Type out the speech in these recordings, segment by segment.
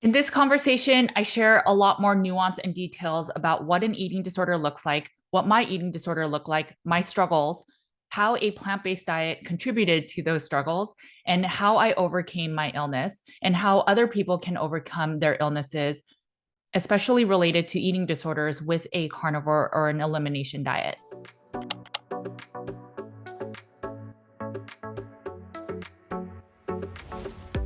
In this conversation, I share a lot more nuance and details about what an eating disorder looks like, what my eating disorder looked like, my struggles, how a plant based diet contributed to those struggles, and how I overcame my illness, and how other people can overcome their illnesses, especially related to eating disorders with a carnivore or an elimination diet.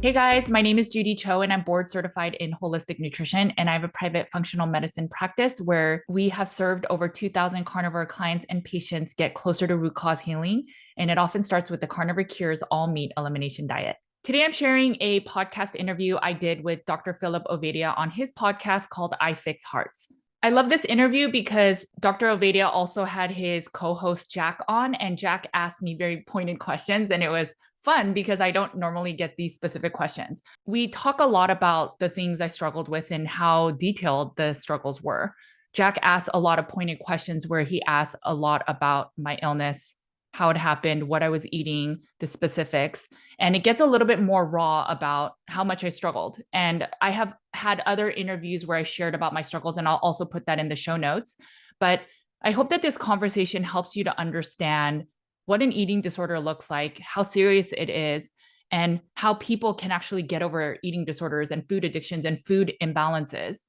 Hey guys, my name is Judy Cho, and I'm board certified in holistic nutrition. And I have a private functional medicine practice where we have served over 2,000 carnivore clients and patients get closer to root cause healing. And it often starts with the Carnivore Cures all meat elimination diet. Today, I'm sharing a podcast interview I did with Dr. Philip Ovadia on his podcast called I Fix Hearts. I love this interview because Dr. Ovadia also had his co host Jack on, and Jack asked me very pointed questions, and it was fun because I don't normally get these specific questions. We talk a lot about the things I struggled with and how detailed the struggles were. Jack asked a lot of pointed questions where he asked a lot about my illness, how it happened, what I was eating, the specifics. And it gets a little bit more raw about how much I struggled. And I have had other interviews where I shared about my struggles, and I'll also put that in the show notes. But I hope that this conversation helps you to understand what an eating disorder looks like, how serious it is, and how people can actually get over eating disorders and food addictions and food imbalances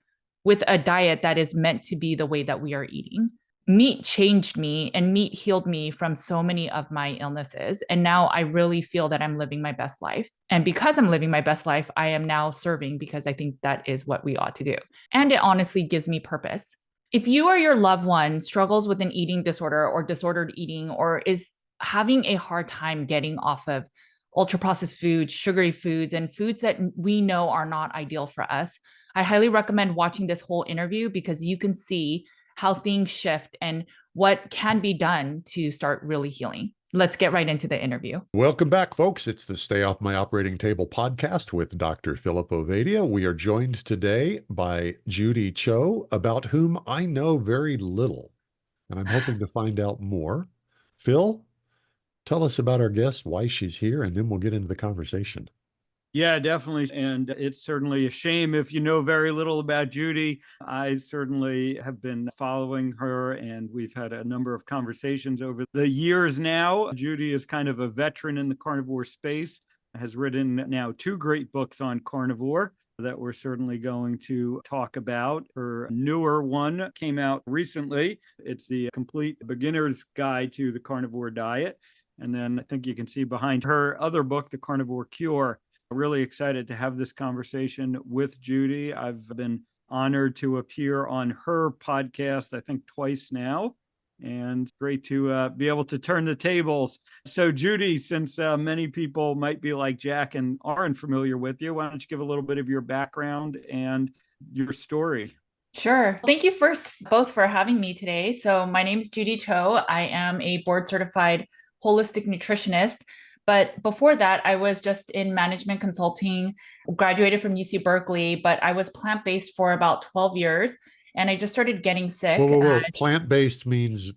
with a diet that is meant to be the way that we are eating. Meat changed me and meat healed me from so many of my illnesses. And now I really feel that I'm living my best life. And because I'm living my best life, I am now serving because I think that is what we ought to do. And it honestly gives me purpose. If you or your loved one struggles with an eating disorder or disordered eating, or is having a hard time getting off of ultra processed foods, sugary foods, and foods that we know are not ideal for us, I highly recommend watching this whole interview because you can see how things shift and what can be done to start really healing. Let's get right into the interview. Welcome back, folks. It's the Stay Off My Operating Table podcast with Dr. Philip Ovadia. We are joined today by Judy Cho, about whom I know very little, and I'm hoping to find out more. Phil, tell us about our guest, why she's here, and then we'll get into the conversation. Yeah, definitely. And it's certainly a shame if you know very little about Judy. I certainly have been following her, and we've had a number of conversations over the years now. Judy is kind of a veteran in the carnivore space, has written now 2 great books on carnivore that we're certainly going to talk about. Her newer one came out recently. It's the Complete Beginner's Guide to the Carnivore Diet. And then I think you can see behind her other book, The Carnivore Cure. Really excited to have this conversation with Judy. I've been honored to appear on her podcast, I think twice now, and great to be able to turn the tables. So Judy, since many people might be like Jack and aren't familiar with you, why don't you give a little bit of your background and your story? Sure. Thank you first both for having me today. So my name is Judy Cho. I am a board certified holistic nutritionist. But before that, I was just in management consulting, graduated from UC Berkeley, but I was plant-based for about 12 years. And I just started getting Whoa, sick. whoa, whoa. Plant-based means Yeah,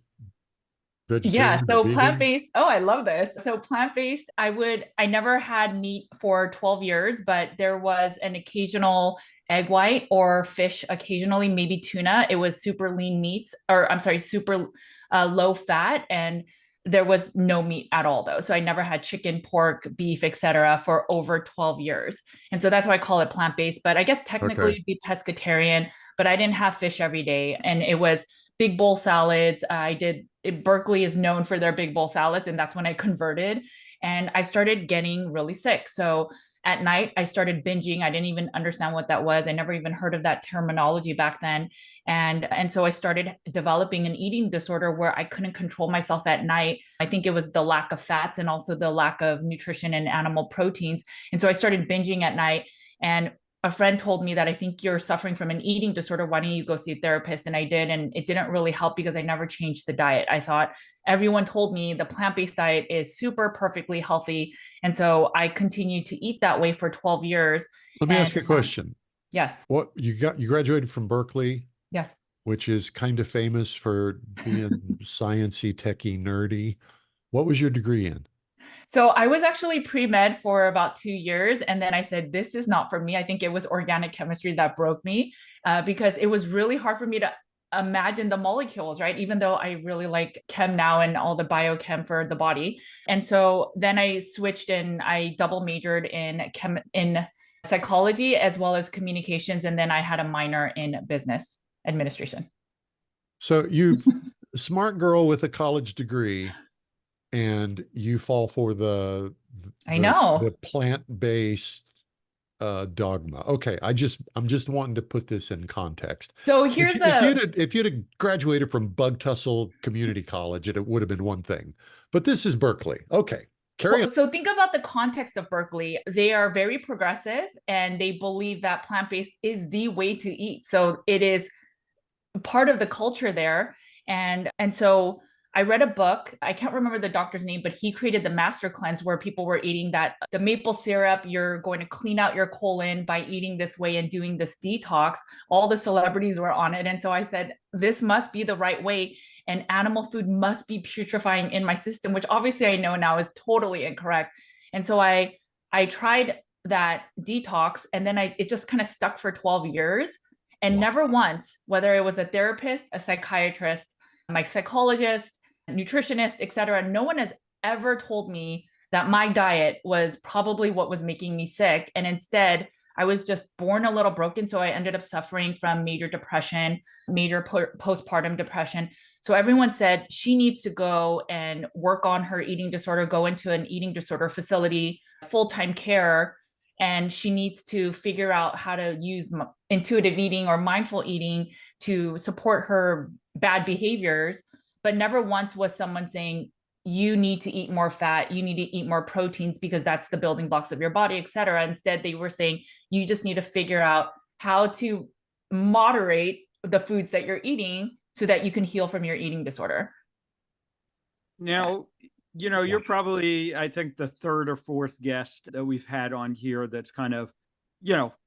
vegetarian or so vegan? plant-based. Oh, I love this. So plant-based, I never had meat for 12 years, but there was an occasional egg white or fish, occasionally maybe tuna. It was super lean meats, or I'm sorry, super low fat, and there was no meat at all though. So I never had chicken, pork, beef, etc. for over 12 years. And so that's why I call it plant-based, but I guess technically Okay. it'd be pescatarian, but I didn't have fish every day, and it was big bowl salads. Berkeley is known for their big bowl salads, and that's when I converted. And I started getting really sick. So at night, I started binging. I didn't even understand what that was. I never even heard of that terminology back then. And so I started developing an eating disorder where I couldn't control myself at night. I think it was the lack of fats and also the lack of nutrition and animal proteins. And so I started binging at night. And a friend told me that I think you're suffering from an eating disorder. Why don't you go see a therapist? And I did. And it didn't really help because I never changed the diet. I thought everyone told me the plant-based diet is super perfectly healthy. And so I continued to eat that way for 12 years. Let me And ask you a question. yes, You graduated from Berkeley, yes. which is kind of famous for being sciencey, techie, nerdy. What was your degree in? So I was actually pre-med for about 2 years. And then I said, this is not for me. I think it was organic chemistry that broke me because it was really hard for me to imagine the molecules, right? Even though I really like chem now and all the biochem for the body. And so then I switched and I double majored in psychology as well as communications. And then I had a minor in business administration. So you've smart girl with a college degree, and you fall for I the know. plant-based dogma. Okay, I'm just wanting to put this in context. So If here's you, if a you'd if you'd have graduated from Bug Tussle Community College, it would have been one thing. But this is Berkeley. Okay, carry on. Well, so think about the context of Berkeley. They are very progressive and they believe that plant-based is the way to eat. So it is part of the culture there. And so I read a book. I can't remember the doctor's name, but he created the master cleanse where people were eating that the maple syrup. You're going to clean out your colon by eating this way and doing this detox. All the celebrities were on it. And so I said, this must be the right way. And animal food must be putrefying in my system, which obviously I know now is totally incorrect. And so I tried that detox and then it just kind of stuck for 12 years. And Wow. never once, whether it was a therapist, a psychiatrist, my psychologist, nutritionist, et cetera, no one has ever told me that my diet was probably what was making me sick. And instead, I was just born a little broken. So I ended up suffering from major depression, major postpartum depression. So everyone said she needs to go and work on her eating disorder, go into an eating disorder facility, full time care. And she needs to figure out how to use intuitive eating or mindful eating to support her bad behaviors. But never once was someone saying, you need to eat more fat, you need to eat more proteins because that's the building blocks of your body, et cetera. Instead, they were saying, you just need to figure out how to moderate the foods that you're eating so that you can heal from your eating disorder. Now, you're probably, I think, the third or fourth guest that we've had on here that's kind of,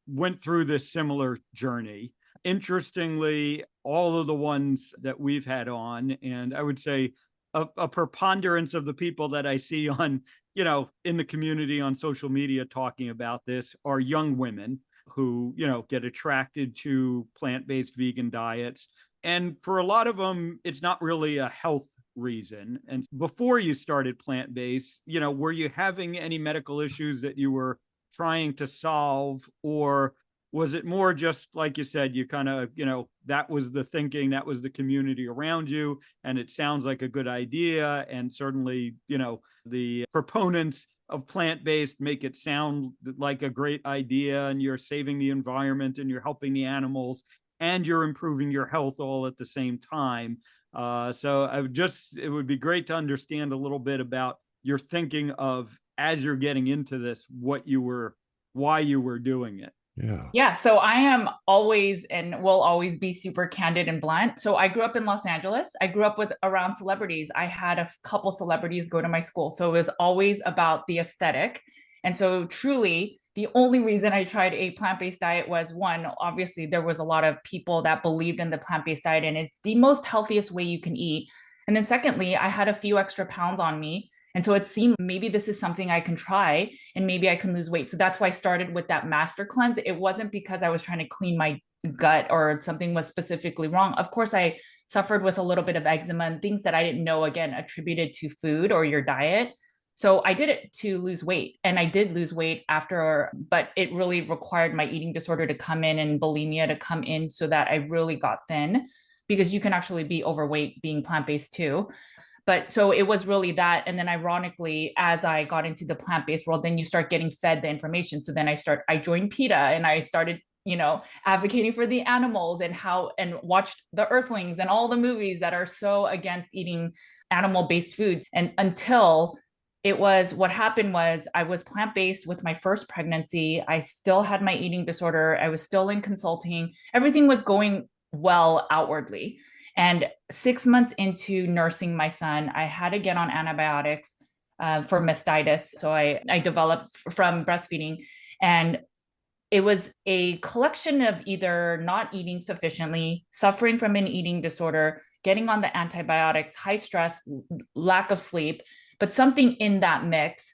went through this similar journey. Interestingly, all of the ones that we've had on, and I would say a preponderance of the people that I see on, in the community on social media talking about this are young women who, get attracted to plant-based vegan diets. And for a lot of them, it's not really a health reason. And before you started plant-based, were you having any medical issues that you were trying to solve, or was it more just like you said, you kind of, that was the thinking, that was the community around you, and it sounds like a good idea, and certainly, the proponents of plant-based make it sound like a great idea, and you're saving the environment and you're helping the animals and you're improving your health all at the same time. So it would be great to understand a little bit about your thinking of, as you're getting into this, why you were doing it. Yeah. Yeah, so I am always and will always be super candid and blunt. So I grew up in Los Angeles. I grew up with around celebrities. I had a couple celebrities go to my school. So it was always about the aesthetic. And so truly, the only reason I tried a plant-based diet was one, obviously there was a lot of people that believed in the plant-based diet and it's the most healthiest way you can eat. And then secondly, I had a few extra pounds on me. And so it seemed maybe this is something I can try and maybe I can lose weight. So that's why I started with that master cleanse. It wasn't because I was trying to clean my gut or something was specifically wrong. Of course, I suffered with a little bit of eczema and things that I didn't know, again, attributed to food or your diet. So I did it to lose weight and I did lose weight after, but it really required my eating disorder to come in and bulimia to come in so that I really got thin because you can actually be overweight being plant-based too. But so it was really that. And then ironically, as I got into the plant-based world, then you start getting fed the information. So then I joined PETA and I started, advocating for the animals and watched the Earthlings and all the movies that are so against eating animal-based foods. And until what happened was I was plant-based with my first pregnancy. I still had my eating disorder. I was still in consulting. Everything was going well outwardly. And 6 months into nursing my son, I had to get on antibiotics for mastitis. So I developed from breastfeeding. And it was a collection of either not eating sufficiently, suffering from an eating disorder, getting on the antibiotics, high stress, lack of sleep, But something in that mix,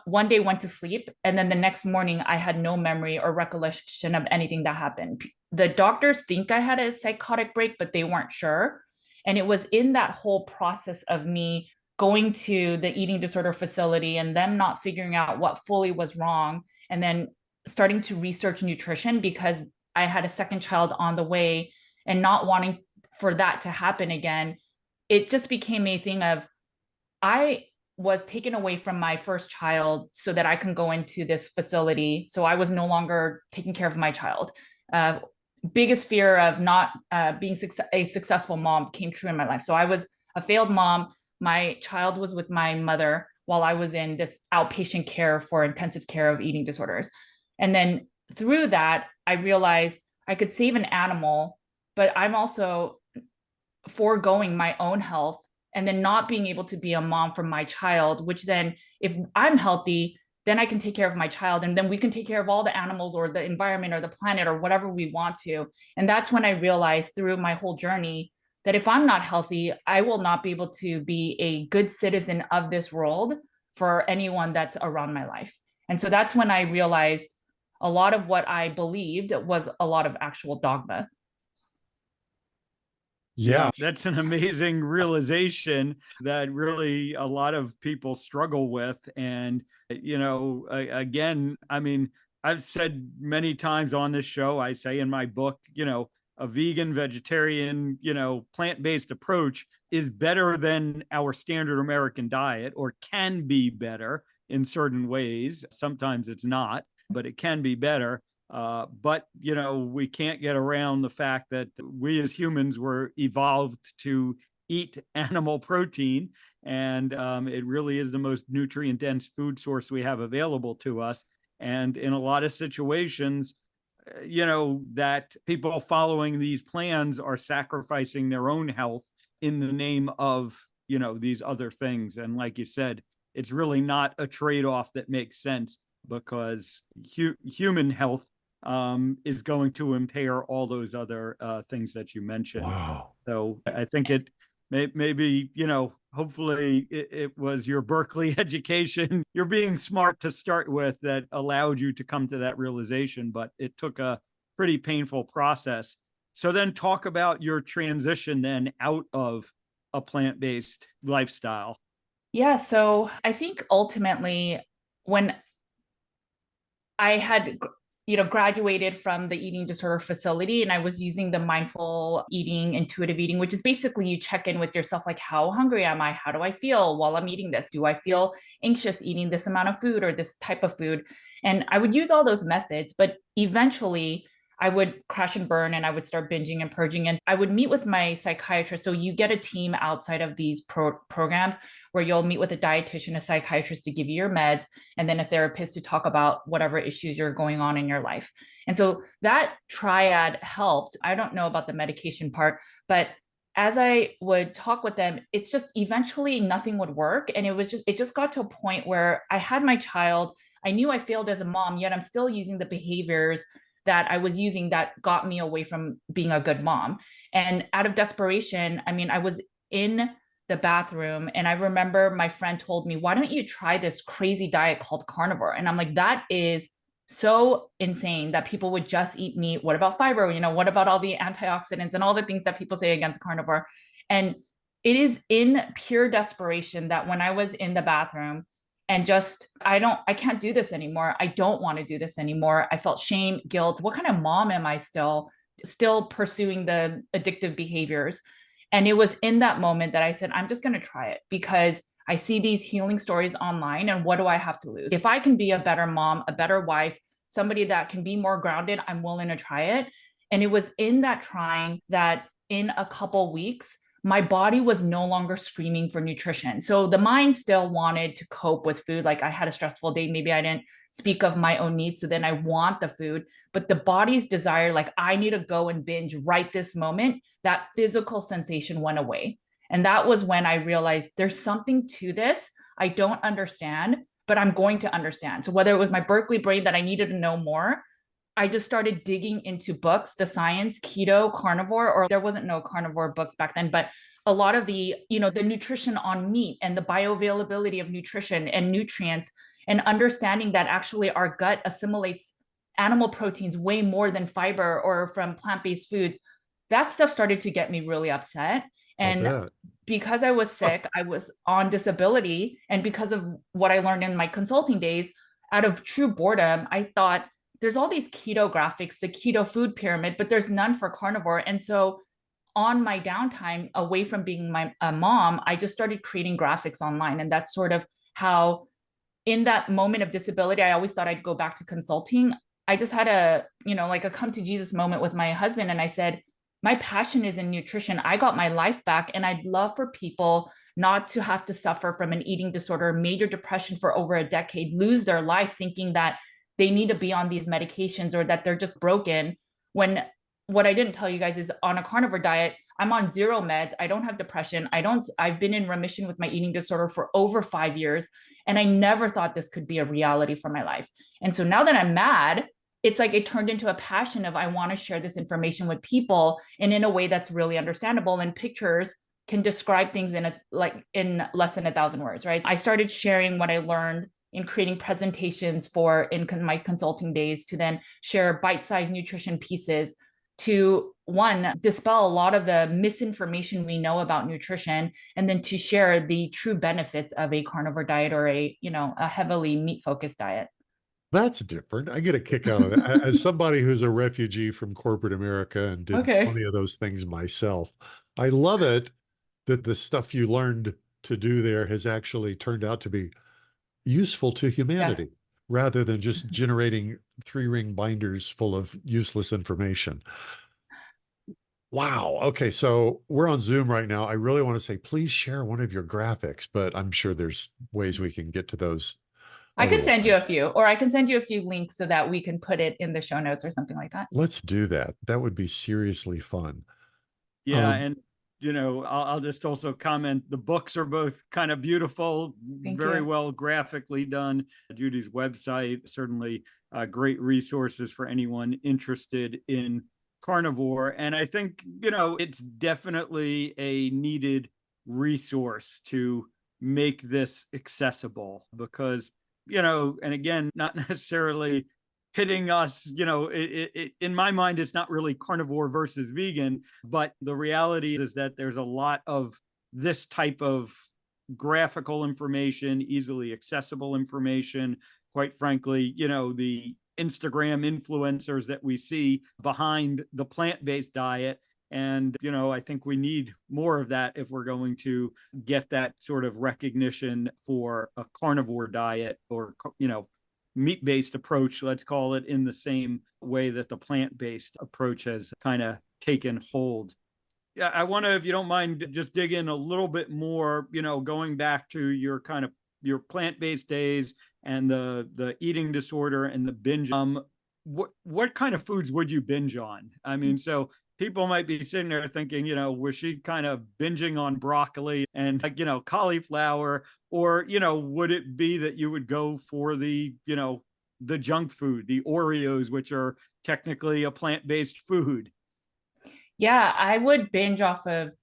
one day went to sleep, and then the next morning I had no memory or recollection of anything that happened. The doctors think I had a psychotic break, but they weren't sure. And it was in that whole process of me going to the eating disorder facility and them not figuring out what fully was wrong, and then starting to research nutrition because I had a second child on the way and not wanting for that to happen again. It just became a thing of I was taken away from my first child so that I can go into this facility. So I was no longer taking care of my child. Biggest fear of not being a successful mom came true in my life. So I was a failed mom. My child was with my mother while I was in this outpatient care for intensive care of eating disorders. And then through that, I realized I could save an animal, but I'm also foregoing my own health and then not being able to be a mom for my child, which then if I'm healthy, then I can take care of my child, and then we can take care of all the animals or the environment or the planet or whatever we want to. And that's when I realized through my whole journey that if I'm not healthy, I will not be able to be a good citizen of this world for anyone that's around my life. And so that's when I realized a lot of what I believed was a lot of actual dogma. Yeah. That's an amazing realization that really a lot of people struggle with. And, again, I mean, I've said many times on this show, I say in my book, a vegan, vegetarian, plant-based approach is better than our standard American diet, or can be better in certain ways. Sometimes it's not, but it can be better. But, we can't get around the fact that we as humans were evolved to eat animal protein. And it really is the most nutrient dense food source we have available to us. And in a lot of situations, that people following these plans are sacrificing their own health in the name of, these other things. And like you said, it's really not a trade-off that makes sense, because human health is going to impair all those other things that you mentioned. Wow. So I think it maybe, hopefully it was your Berkeley education, you're being smart to start with, that allowed you to come to that realization, but it took a pretty painful process. So then talk about your transition then out of a plant-based lifestyle. Yeah. So I think ultimately when I had graduated from the eating disorder facility, and I was using the mindful eating, intuitive eating, which is basically you check in with yourself, like, how hungry am I? How do I feel while I'm eating this? Do I feel anxious eating this amount of food or this type of food? And I would use all those methods, but eventually I would crash and burn, and I would start binging and purging. And I would meet with my psychiatrist. So you get a team outside of these programs where you'll meet with a dietitian, a psychiatrist to give you your meds, and then a therapist to talk about whatever issues you're going on in your life. And so that triad helped. I don't know about the medication part, but as I would talk with them, it's just eventually nothing would work. And it just got to a point where I had my child. I knew I failed as a mom, yet I'm still using the behaviors that I was using that got me away from being a good mom. And out of desperation, I mean, I was in the bathroom, and I remember my friend told me, why don't you try this crazy diet called carnivore? And I'm like, that is so insane that people would just eat meat. What about fiber? What about all the antioxidants and all the things that people say against carnivore? And it is in pure desperation that when I was in the bathroom and just, I can't do this anymore. I don't want to do this anymore. I felt shame, guilt. What kind of mom am I still pursuing the addictive behaviors? And it was in that moment that I said, I'm just going to try it, because I see these healing stories online, and what do I have to lose? If I can be a better mom, a better wife, somebody that can be more grounded, I'm willing to try it. And it was in that trying that in a couple weeks, my body was no longer screaming for nutrition. So the mind still wanted to cope with food. Like I had a stressful day. Maybe I didn't speak of my own needs. So then I want the food, but the body's desire, like I need to go and binge right this moment, that physical sensation went away. And that was when I realized there's something to this. I don't understand, but I'm going to understand. So whether it was my Berkeley brain that I needed to know more, I just started digging into books, the science, keto, carnivore, or there wasn't no carnivore books back then, but a lot of the, the nutrition on meat and the bioavailability of nutrition and nutrients, and understanding that actually our gut assimilates animal proteins way more than fiber or from plant-based foods, that stuff started to get me really upset. I'll And bet. because I was sick, I was on disability. And because of what I learned in my consulting days, out of true boredom, I thought there's all these keto graphics, the keto food pyramid, but there's none for carnivore. And so on my downtime away from being a mom, I just started creating graphics online. And that's sort of how, in that moment of disability, I always thought I'd go back to consulting. I just had a, like a come to Jesus moment with my husband. And I said, my passion is in nutrition. I got my life back. And I'd love for people not to have to suffer from an eating disorder, major depression for over a decade, lose their life thinking that they need to be on these medications or that they're just broken. When what I didn't tell you guys is on a carnivore diet, I'm on zero meds. I don't have depression. I've been in remission with my eating disorder for over 5 years. And I never thought this could be a reality for my life. And so now that I'm mad, it's like it turned into a passion of I want to share this information with people and in a way that's really understandable. And pictures can describe things in less than 1,000 words, right? I started sharing what I learned in creating presentations in my consulting days, to then share bite-sized nutrition pieces, to one, dispel a lot of the misinformation we know about nutrition, and then to share the true benefits of a carnivore diet or a heavily meat-focused diet. That's different. I get a kick out of that. As somebody who's a refugee from corporate America and did Okay. plenty of those things myself, I love it that the stuff you learned to do there has actually turned out to be useful to Yes. humanity rather than just generating 3-ring binders full of useless information. Wow. Okay. So we're on Zoom right now. I really want to say, please share one of your graphics, but I'm sure there's ways we can get to those I can send you a otherwise. few, or I can send you a few links so that we can put it in the show notes or something like that. Let's do that. That would be seriously fun. Yeah, Um, and I'll just also comment, the books are both kind of beautiful, Thank very you. well graphically done. Judy's website, certainly great resources for anyone interested in carnivore. And I think, it's definitely a needed resource to make this accessible because, and again, not necessarily hitting us, in my mind, it's not really carnivore versus vegan, but the reality is that there's a lot of this type of graphical information, easily accessible information. Quite frankly, the Instagram influencers that we see behind the plant-based diet. And, I think we need more of that if we're going to get that sort of recognition for a carnivore diet or, meat-based approach, let's call it, in the same way that the plant-based approach has kind of taken hold. Yeah, I want to, if you don't mind, just dig in a little bit more, going back to your kind of your plant-based days and the eating disorder and the binge. What kind of foods would you binge on? I mean, so people might be sitting there thinking, was she kind of binging on broccoli and cauliflower, or, would it be that you would go for the junk food, the Oreos, which are technically a plant-based food? Yeah, I would binge off of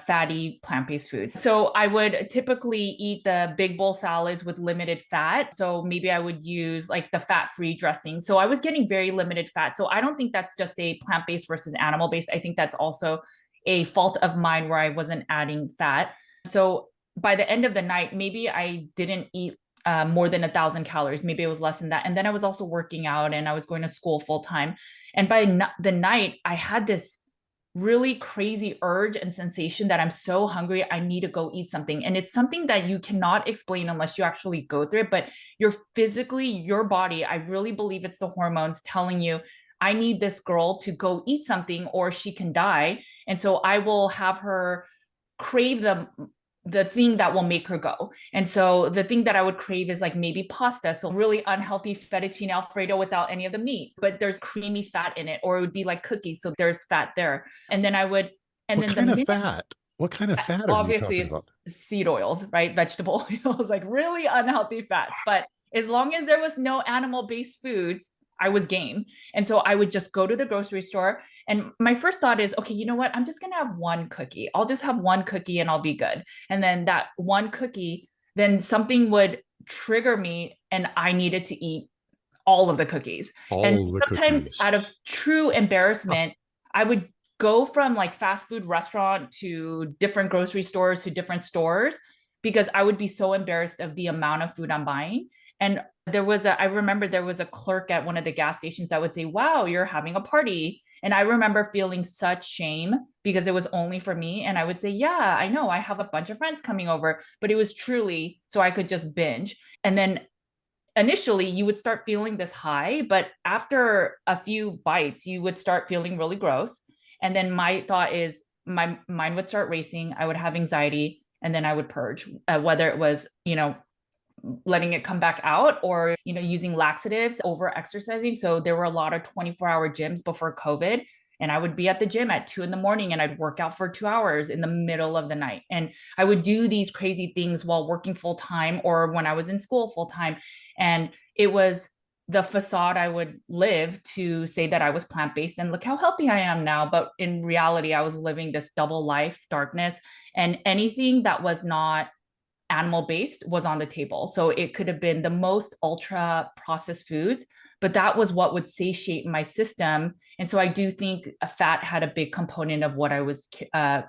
fatty plant-based foods. So I would typically eat the big bowl salads with limited fat. So maybe I would use like the fat-free dressing. So I was getting very limited fat. So I don't think that's just a plant-based versus animal-based. I think that's also a fault of mine where I wasn't adding fat. So by the end of the night, maybe I didn't eat more than 1,000 calories. Maybe it was less than that. And then I was also working out and I was going to school full time. And by the night, I had this really crazy urge and sensation that I'm so hungry, I need to go eat something. And it's something that you cannot explain unless you actually go through it. But your body, I really believe it's the hormones telling you, I need this girl to go eat something or she can die. And so I will have her crave the thing that will make her go. And so the thing that I would crave is like maybe pasta. So really unhealthy fettuccine Alfredo without any of the meat, but there's creamy fat in it, or it would be like cookies. So there's fat there. And then and what then the kind of minute, fat? What kind of fat are you obviously talking it's about? seed oils, right? Vegetable oils, like really unhealthy fats. But as long as there was no animal based foods, I was game. And so I would just go to the grocery store. And my first thought is, okay, you know what? I'm just going to have one cookie. I'll just have one cookie and I'll be good. And then that one cookie, then something would trigger me and I needed to eat all of the cookies. And All the sometimes cookies. out of true embarrassment, I would go from like fast food restaurant to different grocery stores to different stores because I would be so embarrassed of the amount of food I'm buying. And I remember there was a clerk at one of the gas stations that would say, wow, you're having a party. And I remember feeling such shame because it was only for me. And I would say, yeah, I know I have a bunch of friends coming over, but it was truly so I could just binge. And then initially you would start feeling this high, but after a few bites, you would start feeling really gross. And then my thought is my mind would start racing. I would have anxiety and then I would purge, whether it was, letting it come back out or, using laxatives over exercising. So there were a lot of 24-hour gyms before COVID. And I would be at the gym at 2 a.m. and I'd work out for 2 hours in the middle of the night. And I would do these crazy things while working full time or when I was in school full time. And it was the facade I would live to say that I was plant-based and look how healthy I am now. But in reality, I was living this double life, darkness, and anything that was not animal based was on the table. So it could have been the most ultra processed foods, but that was what would satiate my system. And so I do think a fat had a big component of what I was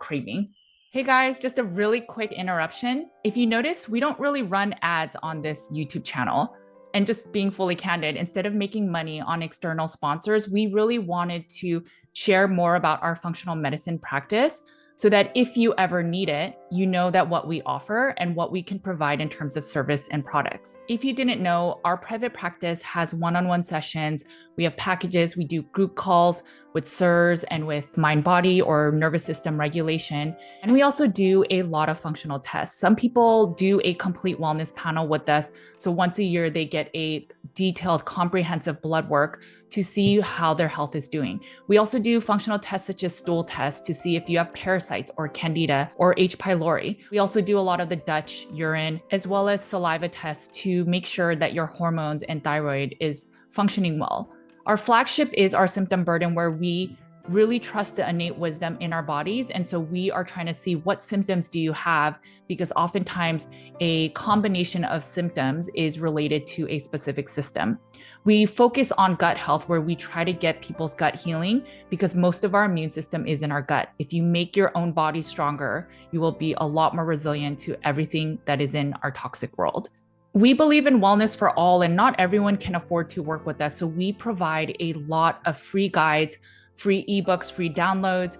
craving. Hey guys, just a really quick interruption. If you notice, we don't really run ads on this YouTube channel. And just being fully candid, instead of making money on external sponsors, we really wanted to share more about our functional medicine practice so that if you ever need it, you know that what we offer and what we can provide in terms of service and products. If you didn't know, our private practice has one-on-one sessions. We have packages. We do group calls with SIRS and with mind-body or nervous system regulation. And we also do a lot of functional tests. Some people do a complete wellness panel with us. So once a year, they get a detailed, comprehensive blood work to see how their health is doing. We also do functional tests such as stool tests to see if you have parasites or candida or H. pylori. We also do a lot of the Dutch urine as well as saliva tests to make sure that your hormones and thyroid is functioning well. Our flagship is our symptom burden, where we really trust the innate wisdom in our bodies. And so we are trying to see what symptoms do you have, because oftentimes a combination of symptoms is related to a specific system. We focus on gut health, where we try to get people's gut healing because most of our immune system is in our gut. If you make your own body stronger, you will be a lot more resilient to everything that is in our toxic world. We believe in wellness for all, and not everyone can afford to work with us. So we provide a lot of free guides, free ebooks, free downloads,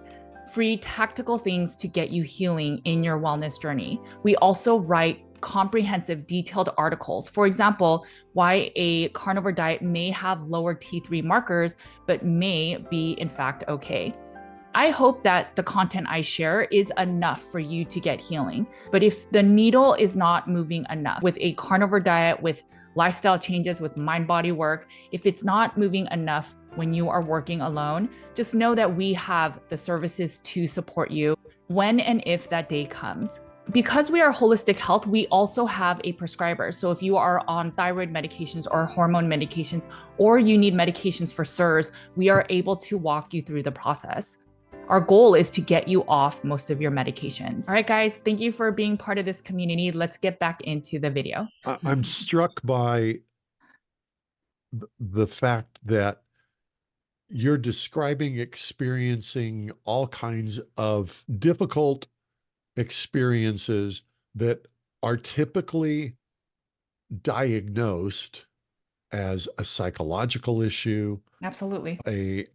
free tactical things to get you healing in your wellness journey. We also write comprehensive, detailed articles. For example, why a carnivore diet may have lower T3 markers, but may be in fact okay. I hope that the content I share is enough for you to get healing. But if the needle is not moving enough with a carnivore diet, with lifestyle changes, with mind-body work, if it's not moving enough when you are working alone, just know that we have the services to support you when and if that day comes. Because we are holistic health, we also have a prescriber. So if you are on thyroid medications or hormone medications, or you need medications for SIRS, we are able to walk you through the process. Our goal is to get you off most of your medications. All right, guys, thank you for being part of this community. Let's get back into the video. I'm struck by the fact that you're describing experiencing all kinds of difficult experiences that are typically diagnosed as a psychological issue. Absolutely.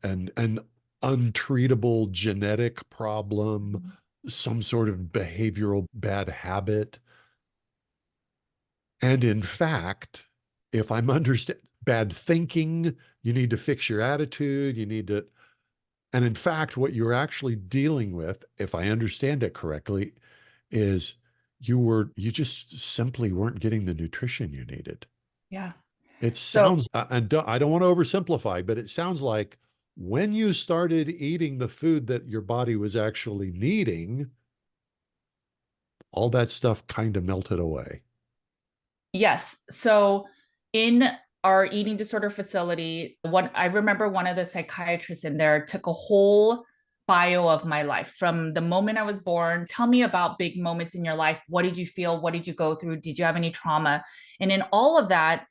An untreatable genetic problem, some sort of behavioral bad habit. And in fact, if I'm understanding, bad thinking, you need to fix your attitude, and in fact, what you're actually dealing with, if I understand it correctly, is you just simply weren't getting the nutrition you needed. Yeah. It sounds, and I don't want to oversimplify, but it sounds like when you started eating the food that your body was actually needing, all that stuff kind of melted away. Yes. So in our eating disorder facility, I remember one of the psychiatrists in there took a whole bio of my life from the moment I was born. Tell me about big moments in your life. What did you feel? What did you go through? Did you have any trauma? And in all of that,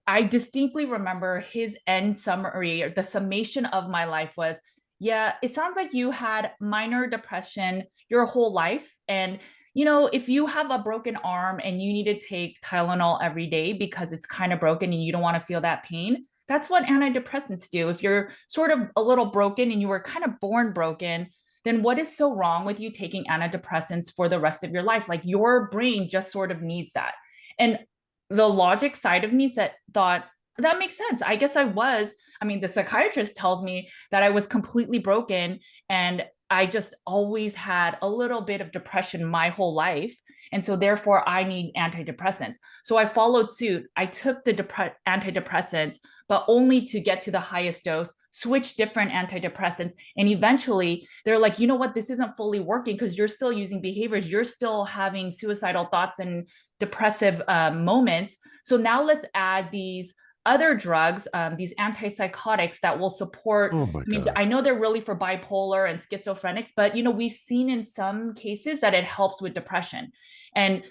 I distinctly remember his end summary, or the summation of my life was, yeah, it sounds like you had minor depression your whole life. And, if you have a broken arm and you need to take Tylenol every day because it's kind of broken and you don't want to feel that pain, that's what antidepressants do. If you're sort of a little broken and you were kind of born broken, then what is so wrong with you taking antidepressants for the rest of your life? Like your brain just sort of needs that. And the logic side of me thought, that makes sense. I guess the psychiatrist tells me that I was completely broken and I just always had a little bit of depression my whole life. And so therefore I need antidepressants. So I followed suit. I took the antidepressants, but only to get to the highest dose, switch different antidepressants. And eventually they're like, you know what, this isn't fully working because you're still using behaviors. You're still having suicidal thoughts and depressive moments. So now let's add these other drugs, these antipsychotics that will support. Oh my God. I know they're really for bipolar and schizophrenics, but we've seen in some cases that it helps with depression. And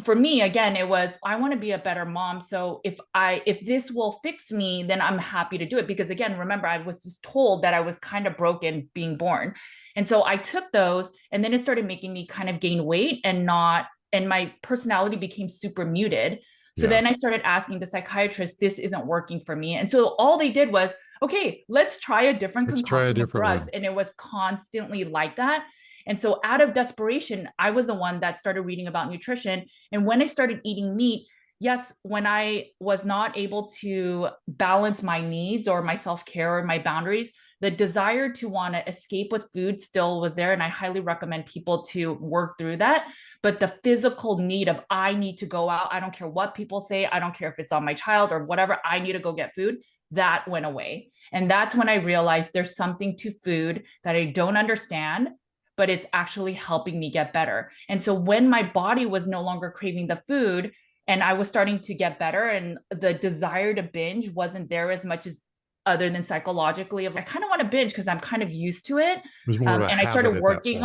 for me, again, it was, I want to be a better mom. So if this will fix me, then I'm happy to do it. Because again, remember, I was just told that I was kind of broken being born. And so I took those, and then it started making me kind of gain weight and my personality became super muted. So then I started asking the psychiatrist, this isn't working for me. And so all they did was, okay, let's try a different concoction of drugs. And it was constantly like that. And so out of desperation, I was the one that started reading about nutrition. And when I started eating meat, yes, when I was not able to balance my needs or my self-care or my boundaries, the desire to want to escape with food still was there. And I highly recommend people to work through that. But the physical need of, I need to go out, I don't care what people say, I don't care if it's on my child or whatever, I need to go get food, that went away. And that's when I realized there's something to food that I don't understand, but it's actually helping me get better. And so when my body was no longer craving the food and I was starting to get better and the desire to binge wasn't there as much as, other than psychologically, of I kind of want to binge because I'm kind of used to it. And I started working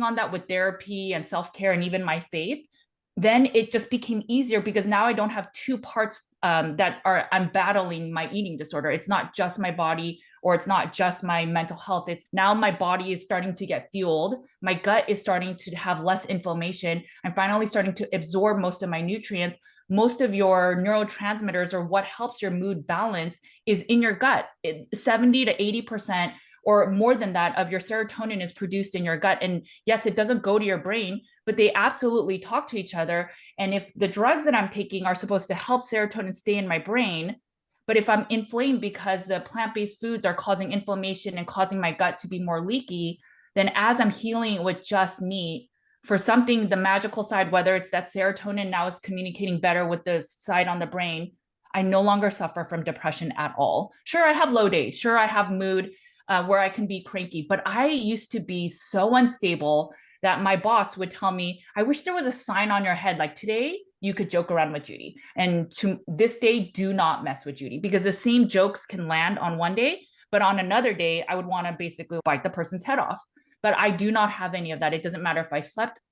on that with therapy and self-care and even my faith. Then it just became easier because now I don't have two parts I'm battling my eating disorder. It's not just my body or it's not just my mental health. It's now my body is starting to get fueled. My gut is starting to have less inflammation. I'm finally starting to absorb most of my nutrients. Most of your neurotransmitters, or what helps your mood balance, is in your gut. 70 to 80% or more than that of your serotonin is produced in your gut. And yes, it doesn't go to your brain, but they absolutely talk to each other. And if the drugs that I'm taking are supposed to help serotonin stay in my brain, but if I'm inflamed because the plant-based foods are causing inflammation and causing my gut to be more leaky, then as I'm healing with just meat, for something, the magical side, whether it's that serotonin now is communicating better with the side on the brain, I no longer suffer from depression at all. Sure, I have low days. Sure, I have mood where I can be cranky, but I used to be so unstable that my boss would tell me, I wish there was a sign on your head, like today you could joke around with Judy. And to this day, do not mess with Judy, because the same jokes can land on one day, but on another day, I would want to basically bite the person's head off. But I do not have any of that. It doesn't matter if I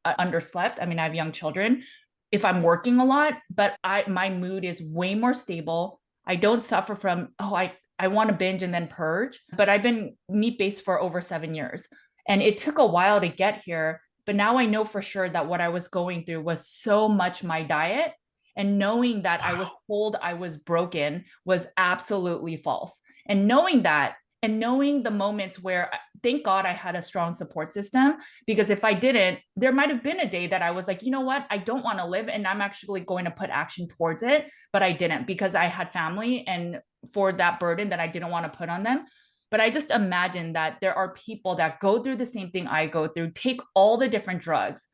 underslept. I mean, I have young children. If I'm working a lot, but my mood is way more stable. I don't suffer from, I want to binge and then purge. But I've been meat-based for over 7 years. And it took a while to get here. But now I know for sure that what I was going through was so much my diet. And knowing that I was told I was broken was absolutely false. And knowing that, and knowing the moments where, thank God I had a strong support system, because if I didn't, there might have been a day that I was like, you know what, I don't want to live and I'm actually going to put action towards it. But I didn't, because I had family and for that burden that I didn't want to put on them. But I just imagine that there are people that go through the same thing I go through, take all the different drugs,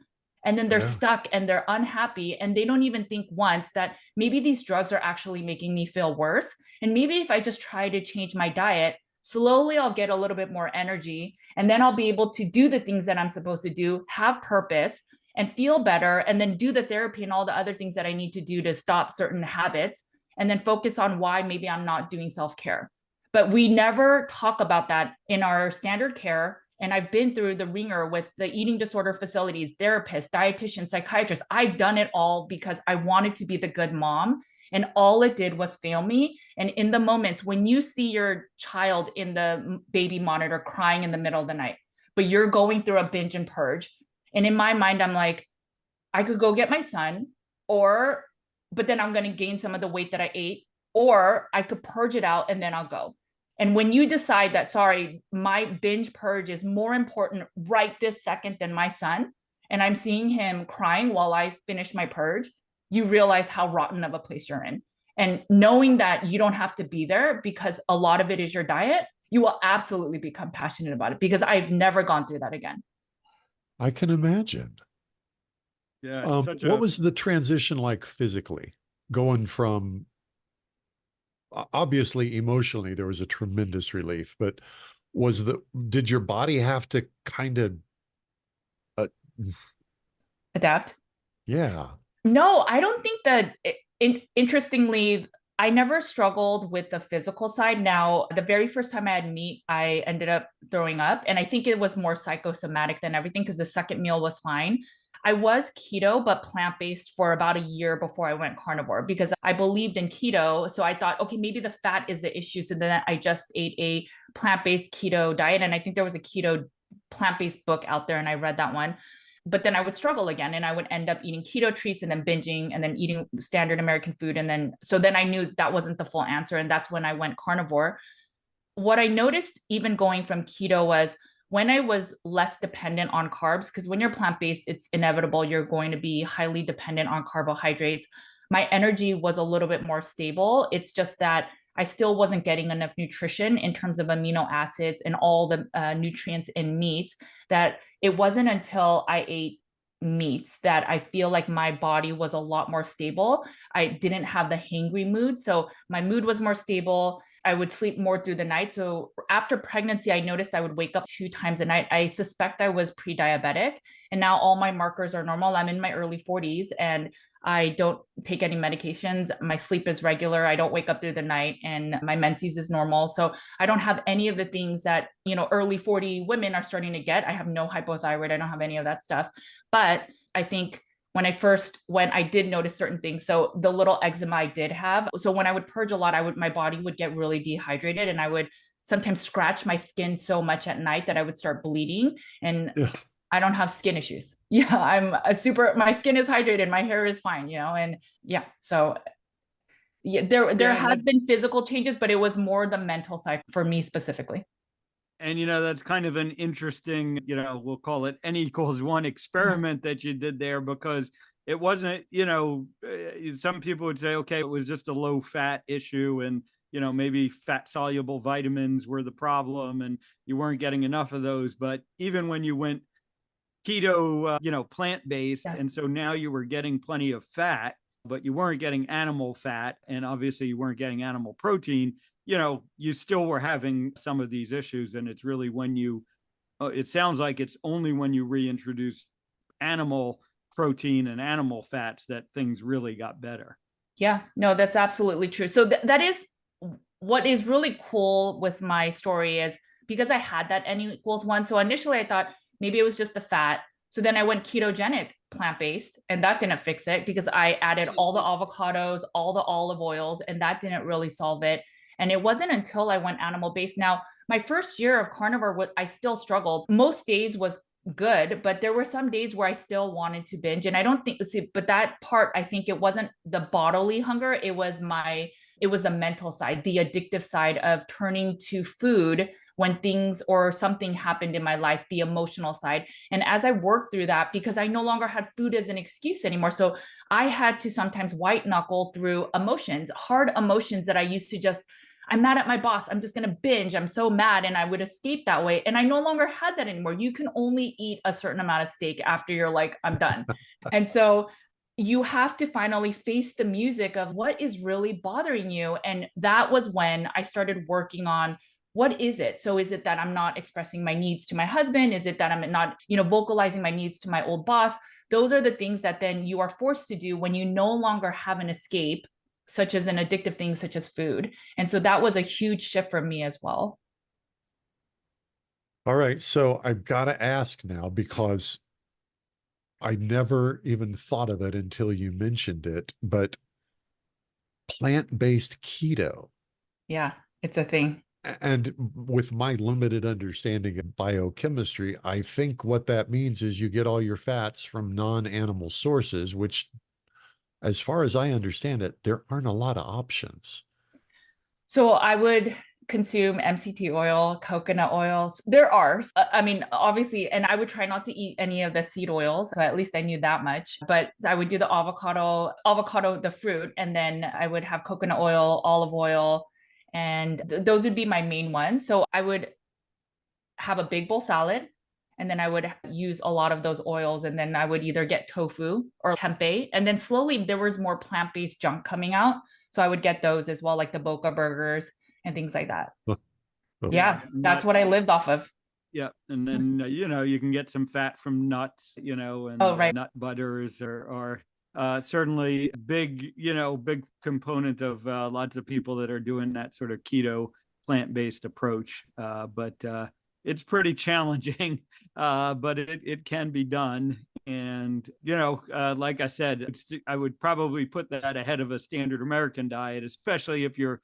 and then they're stuck and they're unhappy. And they don't even think once that maybe these drugs are actually making me feel worse. And maybe if I just try to change my diet, slowly I'll get a little bit more energy, and then I'll be able to do the things that I'm supposed to do, have purpose, and feel better, and then do the therapy and all the other things that I need to do to stop certain habits. and then focus on why maybe I'm not doing self-care. But we never talk about that in our standard care. And I've been through the ringer with the eating disorder facilities, therapists, dietitians, psychiatrists. I've done it all because I wanted to be the good mom. And all it did was fail me. And in the moments when you see your child in the baby monitor crying in the middle of the night, but you're going through a binge and purge. And in my mind, I'm like, I could go get my son, but then I'm going to gain some of the weight that I ate, or I could purge it out and then I'll go. And when you decide that, sorry, my binge purge is more important right this second than my son, and I'm seeing him crying while I finish my purge, you realize how rotten of a place you're in. And knowing that you don't have to be there because a lot of it is your diet, you will absolutely become passionate about it, because I've never gone through that again. I can imagine. Yeah. What was the transition like physically, going from, obviously emotionally, there was a tremendous relief, but did your body have to kind of adapt? Yeah. No, I don't think that. Interestingly, I never struggled with the physical side. Now, the very first time I had meat, I ended up throwing up. And I think it was more psychosomatic than everything, because the second meal was fine. I was keto, but plant-based for about a year before I went carnivore, because I believed in keto. So I thought, okay, maybe the fat is the issue. So then I just ate a plant-based keto diet. And I think there was a keto plant-based book out there, and I read that one. But then I would struggle again, and I would end up eating keto treats and then binging and then eating standard American food. And then, so then I knew that wasn't the full answer. And that's when I went carnivore. What I noticed even going from keto was when I was less dependent on carbs, because when you're plant-based, it's inevitable you're going to be highly dependent on carbohydrates. My energy was a little bit more stable. It's just that I still wasn't getting enough nutrition in terms of amino acids and all the nutrients in meat, that it wasn't until I ate meats that I feel like my body was a lot more stable. I didn't have the hangry mood. So my mood was more stable. I would sleep more through the night. So after pregnancy, I noticed I would wake up 2 times a night. I suspect I was pre-diabetic, and now all my markers are normal. I'm in my early 40s and I don't take any medications. My sleep is regular. I don't wake up through the night, and my menses is normal. So I don't have any of the things that, early 40 women are starting to get. I have no hypothyroid. I don't have any of that stuff. But I think when I first went, I did notice certain things. So the little eczema I did have. So when I would purge a lot, my body would get really dehydrated, and I would sometimes scratch my skin so much at night that I would start bleeding. And Yeah. I don't have skin issues. Yeah, my skin is hydrated. My hair is fine, and yeah. So yeah, there has been physical changes, but it was more the mental side for me specifically. And, that's kind of an interesting, we'll call it N=1 experiment that you did there, because it wasn't, some people would say, okay, it was just a low fat issue, and, maybe fat soluble vitamins were the problem and you weren't getting enough of those. But even when you went keto, plant-based, Yes. and so now you were getting plenty of fat, but you weren't getting animal fat, and obviously you weren't getting animal protein, you still were having some of these issues. And it's really when it sounds like it's only when you reintroduce animal protein and animal fats that things really got better. Yeah, no, that's absolutely true. So that is what is really cool with my story, is because I had that N=1. So initially I thought maybe it was just the fat. So then I went ketogenic plant-based, and that didn't fix it, because I added all the avocados, all the olive oils, and that didn't really solve it. And it wasn't until I went animal-based. Now, my first year of carnivore, I still struggled. Most days was good, but there were some days where I still wanted to binge. And I don't think, but that part, I think it wasn't the bodily hunger. It was the mental side, the addictive side of turning to food when things or something happened in my life, the emotional side. And as I worked through that, because I no longer had food as an excuse anymore. So I had to sometimes white knuckle through emotions, hard emotions that I used to just, I'm mad at my boss, I'm just going to binge, I'm so mad, and I would escape that way. And I no longer had that anymore. You can only eat a certain amount of steak after you're like, I'm done. And so you have to finally face the music of what is really bothering you. And that was when I started working on, what is it? So is it that I'm not expressing my needs to my husband? Is it that I'm not, vocalizing my needs to my old boss? Those are the things that then you are forced to do when you no longer have an escape such as an addictive thing, such as food. And so that was a huge shift for me as well. All right. So I've got to ask now because I never even thought of it until you mentioned it, but plant-based keto. Yeah, it's a thing. And with my limited understanding of biochemistry, I think what that means is you get all your fats from non-animal sources, which, as far as I understand it, there aren't a lot of options. So I would consume MCT oil, coconut oils. There are, I mean, obviously, and I would try not to eat any of the seed oils. So at least I knew that much. But I would do the avocado, the fruit, and then I would have coconut oil, olive oil, and those would be my main ones. So I would have a big bowl salad. And then I would use a lot of those oils. And then I would either get tofu or tempeh. And then slowly there was more plant-based junk coming out. So I would get those as well, like the Boca burgers and things like that. Yeah, that's what I lived off of. Yeah. And then, you can get some fat from nuts, and right. nut butters are certainly big component of lots of people that are doing that sort of keto plant-based approach. But it's pretty challenging, but it can be done. And, like I said, I would probably put that ahead of a standard American diet, especially if you're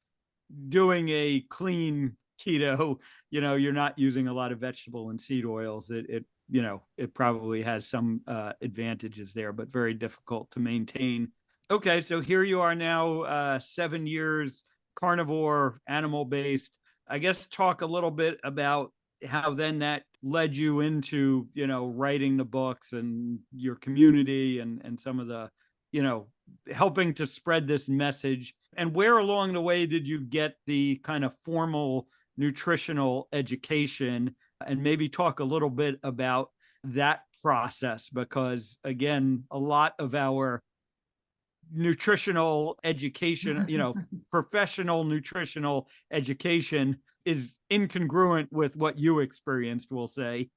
doing a clean keto, you're not using a lot of vegetable and seed oils. It probably has some advantages there, but very difficult to maintain. Okay, so here you are now, 7 years carnivore, animal-based. I guess talk a little bit about how then that led you into, writing the books and your community and some of the, helping to spread this message. And where along the way did you get the kind of formal nutritional education? And maybe talk a little bit about that process, because again, a lot of our nutritional education, professional nutritional education is incongruent with what you experienced, we'll say.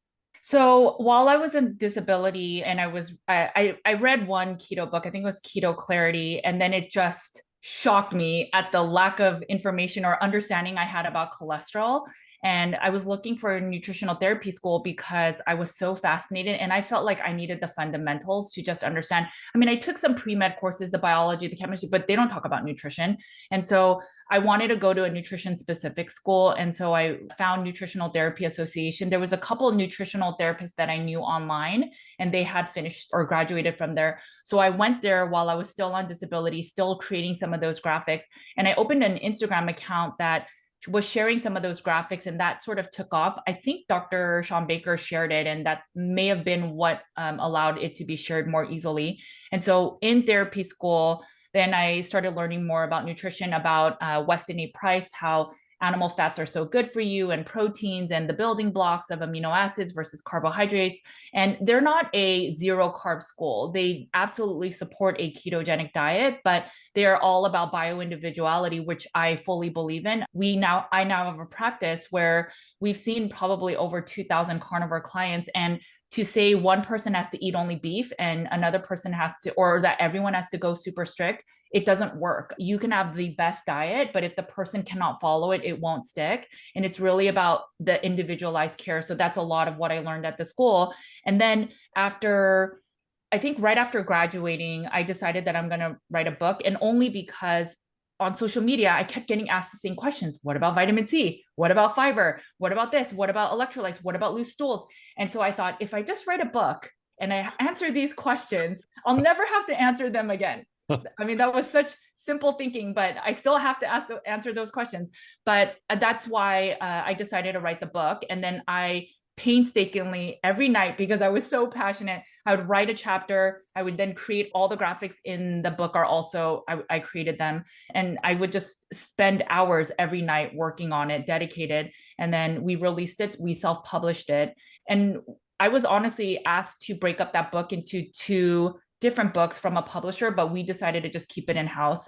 So while I was in disability and I read one keto book, I think it was Keto Clarity, and then it just shocked me at the lack of information or understanding I had about cholesterol. And I was looking for a nutritional therapy school because I was so fascinated and I felt like I needed the fundamentals to just understand. I mean, I took some pre-med courses, the biology, the chemistry, but they don't talk about nutrition. And so I wanted to go to a nutrition specific school. And so I found Nutritional Therapy Association. There was a couple of nutritional therapists that I knew online and they had finished or graduated from there. So I went there while I was still on disability, still creating some of those graphics. And I opened an Instagram account that was sharing some of those graphics and that sort of took off. I think Dr. Sean Baker shared it and that may have been what allowed it to be shared more easily. And so in therapy school, then I started learning more about nutrition, about Weston A. Price, how animal fats are so good for you and proteins and the building blocks of amino acids versus carbohydrates. And they're not a zero carb school. They absolutely support a ketogenic diet, but they're all about bioindividuality, which I fully believe in. I now have a practice where we've seen probably over 2,000 carnivore clients, and to say one person has to eat only beef and another person has to, or that everyone has to go super strict, it doesn't work. You can have the best diet, but if the person cannot follow it, it won't stick. And it's really about the individualized care. So that's a lot of what I learned at the school. And then I think right after graduating, I decided that I'm going to write a book, and only because on social media, I kept getting asked the same questions. What about vitamin C? What about fiber? What about this? What about electrolytes? What about loose stools? And so I thought, if I just write a book and I answer these questions, I'll never have to answer them again. I mean, that was such simple thinking, but I still have to answer those questions. But that's why I decided to write the book. And then I painstakingly every night, because I was so passionate, I would write a chapter. I would then create all the graphics in the book are also, I created them. And I would just spend hours every night working on it, dedicated. And then we released it, we self-published it. And I was honestly asked to break up that book into 2 different books from a publisher, but we decided to just keep it in-house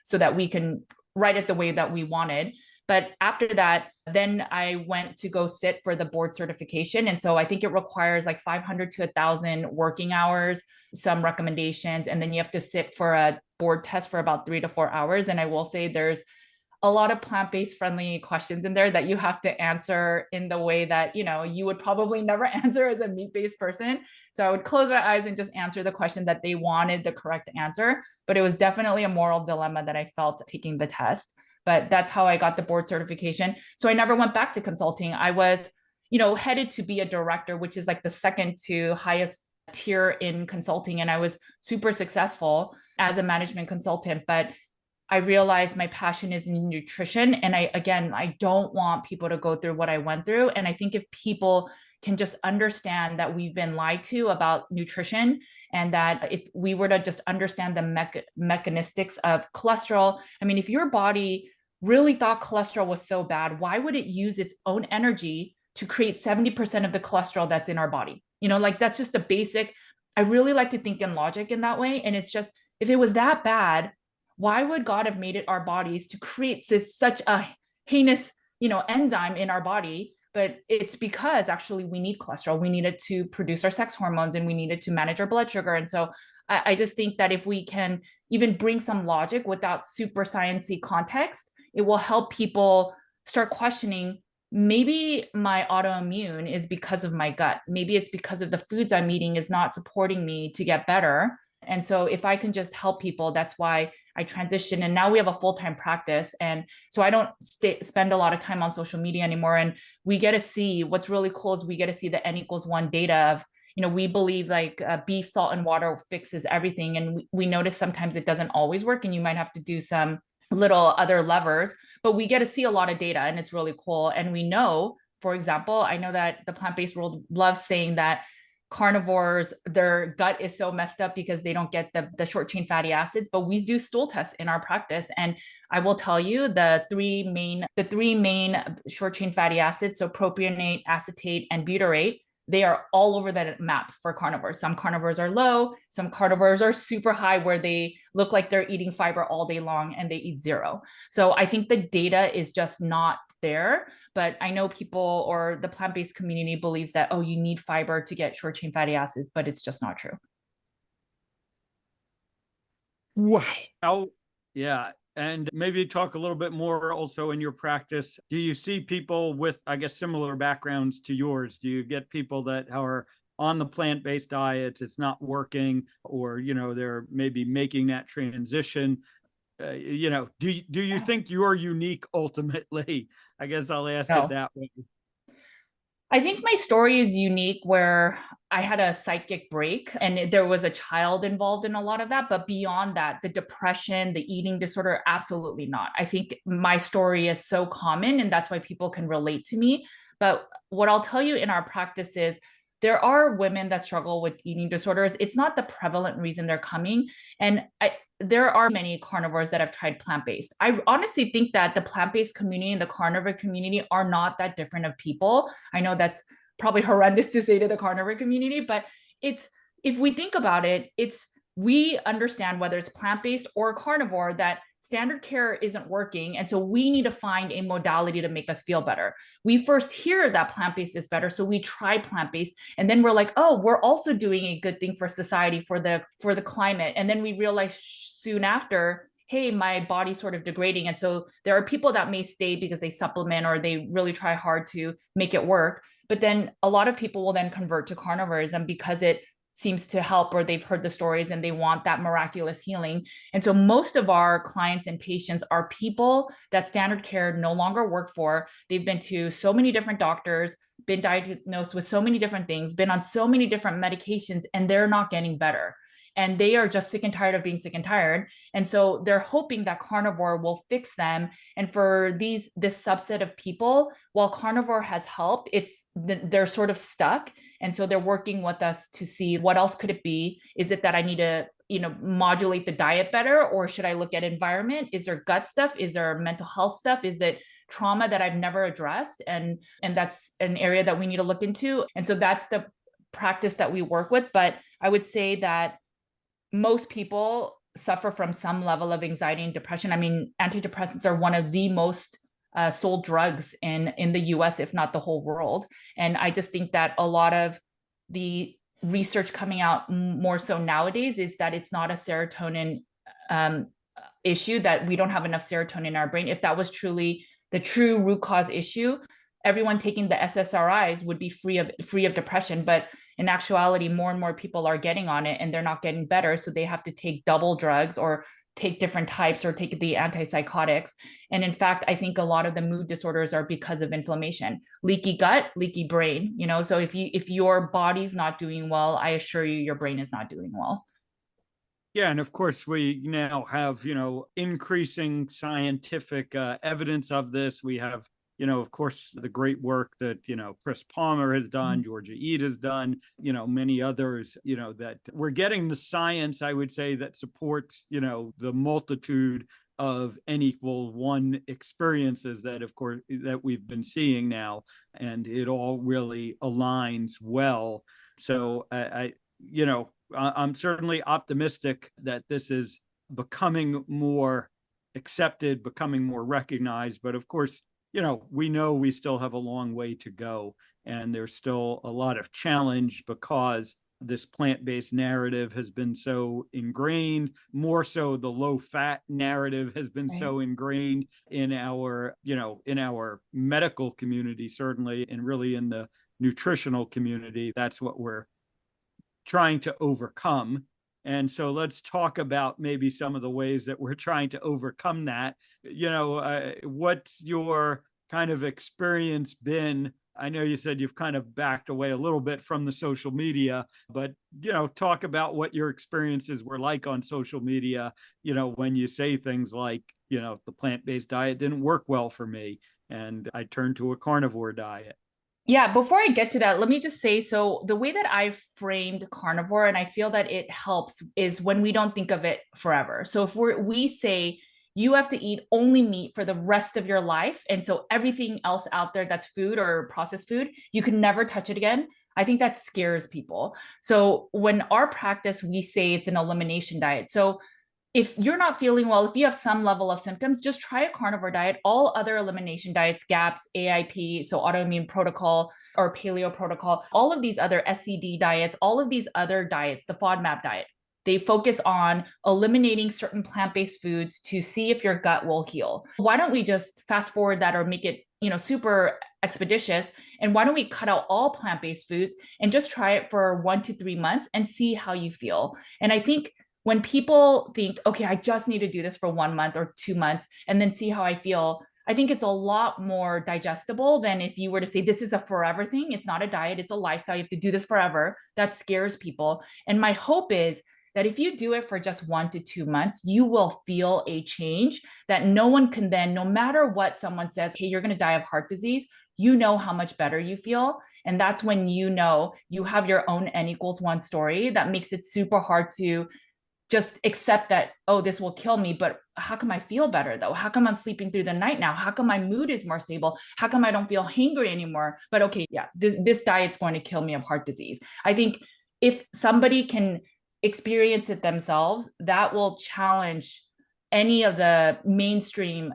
so that we can write it the way that we wanted. But after that, then I went to go sit for the board certification. And so I think it requires like 500 to 1,000 working hours, some recommendations, and then you have to sit for a board test for about 3 to 4 hours. And I will say there's a lot of plant-based friendly questions in there that you have to answer in the way that, you would probably never answer as a meat-based person. So I would close my eyes and just answer the question that they wanted the correct answer. But it was definitely a moral dilemma that I felt taking the test. But that's how I got the board certification. So I never went back to consulting. I was, headed to be a director, which is like the second to highest tier in consulting. And I was super successful as a management consultant. But I realized my passion is in nutrition. And I don't want people to go through what I went through. And I think if people can just understand that we've been lied to about nutrition, and that if we were to just understand the mechanistics of cholesterol, I mean, if your body really thought cholesterol was so bad, why would it use its own energy to create 70% of the cholesterol that's in our body? Like that's just a basic, I really like to think in logic in that way. And it's just, if it was that bad, why would God have made it our bodies to create such a heinous, enzyme in our body? But it's because actually we need cholesterol. We need it to produce our sex hormones, and we need it to manage our blood sugar. And so I just think that if we can even bring some logic without super sciencey context, it will help people start questioning, maybe my autoimmune is because of my gut. Maybe it's because of the foods I'm eating is not supporting me to get better. And so if I can just help people, that's why I transitioned. And now we have a full-time practice. And so I don't spend a lot of time on social media anymore. And we get to see, what's really cool is we get to see the N=1 data of, we believe like beef, salt, and water fixes everything. And we notice sometimes it doesn't always work, and you might have to do some little other levers, but we get to see a lot of data, and it's really cool. And we know, for example, I know that the plant-based world loves saying that carnivores, their gut is so messed up because they don't get the short chain fatty acids, but we do stool tests in our practice. And I will tell you the three main short chain fatty acids, so propionate, acetate, and butyrate, they are all over the maps for carnivores. Some carnivores are low, some carnivores are super high, where they look like they're eating fiber all day long and they eat zero. So I think the data is just not there. But I know people, or the plant-based community, believes that, oh, you need fiber to get short chain fatty acids, but it's just not true. Wow. Yeah. And maybe talk a little bit more also in your practice. Do you see people with, I guess, similar backgrounds to yours? Do you get people that are on the plant-based diets, it's not working, or, they're maybe making that transition? Do you think you're unique ultimately? I guess I'll ask it that way. I think my story is unique, where I had a psychic break and there was a child involved in a lot of that. But beyond that, the depression, the eating disorder, absolutely not. I think my story is so common, and that's why people can relate to me. But what I'll tell you in our practice is, there are women that struggle with eating disorders. It's not the prevalent reason they're coming. And there are many carnivores that have tried plant-based. I honestly think that the plant-based community and the carnivore community are not that different of people. I know that's probably horrendous to say to the carnivore community, but if we think about it, we understand, whether it's plant-based or carnivore, that standard care isn't working. And so we need to find a modality to make us feel better. We first hear that plant-based is better, so we try plant-based. And then we're like, oh, we're also doing a good thing for society, for the climate. And then we realize soon after, hey, my body's sort of degrading. And so there are people that may stay because they supplement, or they really try hard to make it work. But then a lot of people will then convert to carnivorism because it seems to help, or they've heard the stories and they want that miraculous healing. And so most of our clients and patients are people that standard care no longer work for. They've been to so many different doctors, been diagnosed with so many different things, been on so many different medications, and they're not getting better. And they are just sick and tired of being sick and tired. And so they're hoping that carnivore will fix them. And for this subset of people, while carnivore has helped, they're sort of stuck. And so they're working with us to see, what else could it be? Is it that I need to, modulate the diet better? Or should I look at environment? Is there gut stuff? Is there mental health stuff? Is it trauma that I've never addressed? And that's an area that we need to look into. And so that's the practice that we work with. But I would say that most people suffer from some level of anxiety and depression. I mean, antidepressants are one of the most sold drugs in the US, if not the whole world. And I just think that a lot of the research coming out more so nowadays is that it's not a serotonin issue, that we don't have enough serotonin in our brain. If that was truly the true root cause issue, everyone taking the SSRIs would be free of depression. But in actuality, more and more people are getting on it and they're not getting better. So they have to take double drugs or take different types or take the antipsychotics. And in fact, I think a lot of the mood disorders are because of inflammation, leaky gut, leaky brain, you know. So if your body's not doing well, I assure you your brain is not doing well. Yeah, and of course we now have, increasing scientific evidence of this. We have, of course, the great work that, Chris Palmer has done, Georgia Ede has done, many others, that we're getting the science, I would say, that supports, the multitude of N=1 experiences that, of course, that we've been seeing now, and it all really aligns well. So I'm certainly optimistic that this is becoming more accepted, becoming more recognized. But of course, we know we still have a long way to go. And there's still a lot of challenge because this plant-based narrative has been so ingrained, more so the low-fat narrative has been so ingrained in our, in our medical community, certainly, and really in the nutritional community. That's what we're trying to overcome. And so let's talk about maybe some of the ways that we're trying to overcome that. What's your kind of experience been? I know you said you've kind of backed away a little bit from the social media, but, talk about what your experiences were like on social media, when you say things like, the plant-based diet didn't work well for me and I turned to a carnivore diet. Yeah, before I get to that, let me just say, so the way that I framed carnivore, and I feel that it helps, is when we don't think of it forever. So if we say you have to eat only meat for the rest of your life, and so everything else out there that's food or processed food, you can never touch it again. I think that scares people. So when our practice, we say it's an elimination diet. So if you're not feeling well, if you have some level of symptoms, just try a carnivore diet. All other elimination diets, GAPS, AIP, so autoimmune protocol or paleo protocol, all of these other SCD diets, all of these other diets, the FODMAP diet, they focus on eliminating certain plant-based foods to see if your gut will heal. Why don't we just fast forward that or make it, super expeditious? And why don't we cut out all plant-based foods and just try it for 1 to 3 months and see how you feel? And I think when people think, okay, I just need to do this for 1 month or 2 months and then see how I feel, I think it's a lot more digestible than if you were to say, this is a forever thing. It's not a diet, it's a lifestyle. You have to do this forever. That scares people. And my hope is that if you do it for just 1 to 2 months, you will feel a change that no one can then, no matter what someone says, hey, you're going to die of heart disease, you know how much better you feel. And that's when you have your own N=1 story that makes it super hard to just accept that, oh, this will kill me, but how come I feel better though? How come I'm sleeping through the night now? How come my mood is more stable? How come I don't feel hangry anymore? But okay, yeah, this diet's going to kill me of heart disease. I think if somebody can experience it themselves, that will challenge any of the mainstream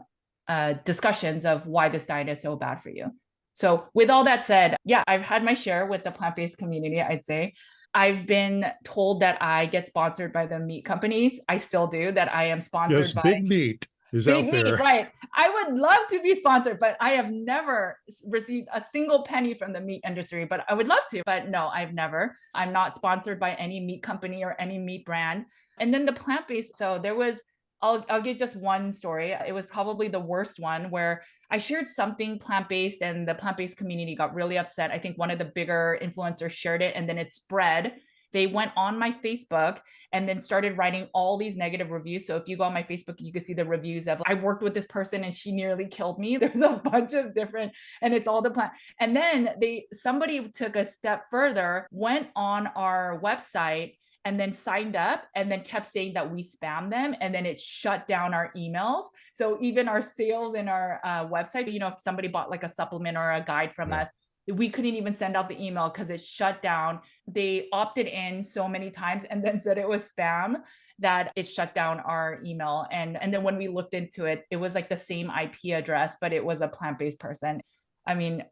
discussions of why this diet is so bad for you. So with all that said, yeah, I've had my share with the plant-based community, I'd say. I've been told that I get sponsored by the meat companies. I still do, that I am sponsored by Big meat is big out meat, there. right? I would love to be sponsored, but I have never received a single penny from the meat industry, but I would love to, but no, I've never. I'm not sponsored by any meat company or any meat brand. And then the plant-based, so there was, I'll give just one story. It was probably the worst one, where I shared something plant-based and the plant-based community got really upset. I think one of the bigger influencers shared it and then it spread. They went on my Facebook and then started writing all these negative reviews. So if you go on my Facebook, you can see the reviews of, I worked with this person and she nearly killed me. There's a bunch of different, and it's all the plant. And then somebody took a step further, went on our website and then signed up and then kept saying that we spam them, and then it shut down our emails. So even our sales in our website, if somebody bought like a supplement or a guide from us, we couldn't even send out the email because it shut down. They opted in so many times and then said it was spam that it shut down our email. And then when we looked into it, it was like the same IP address, but it was a plant-based person. I mean,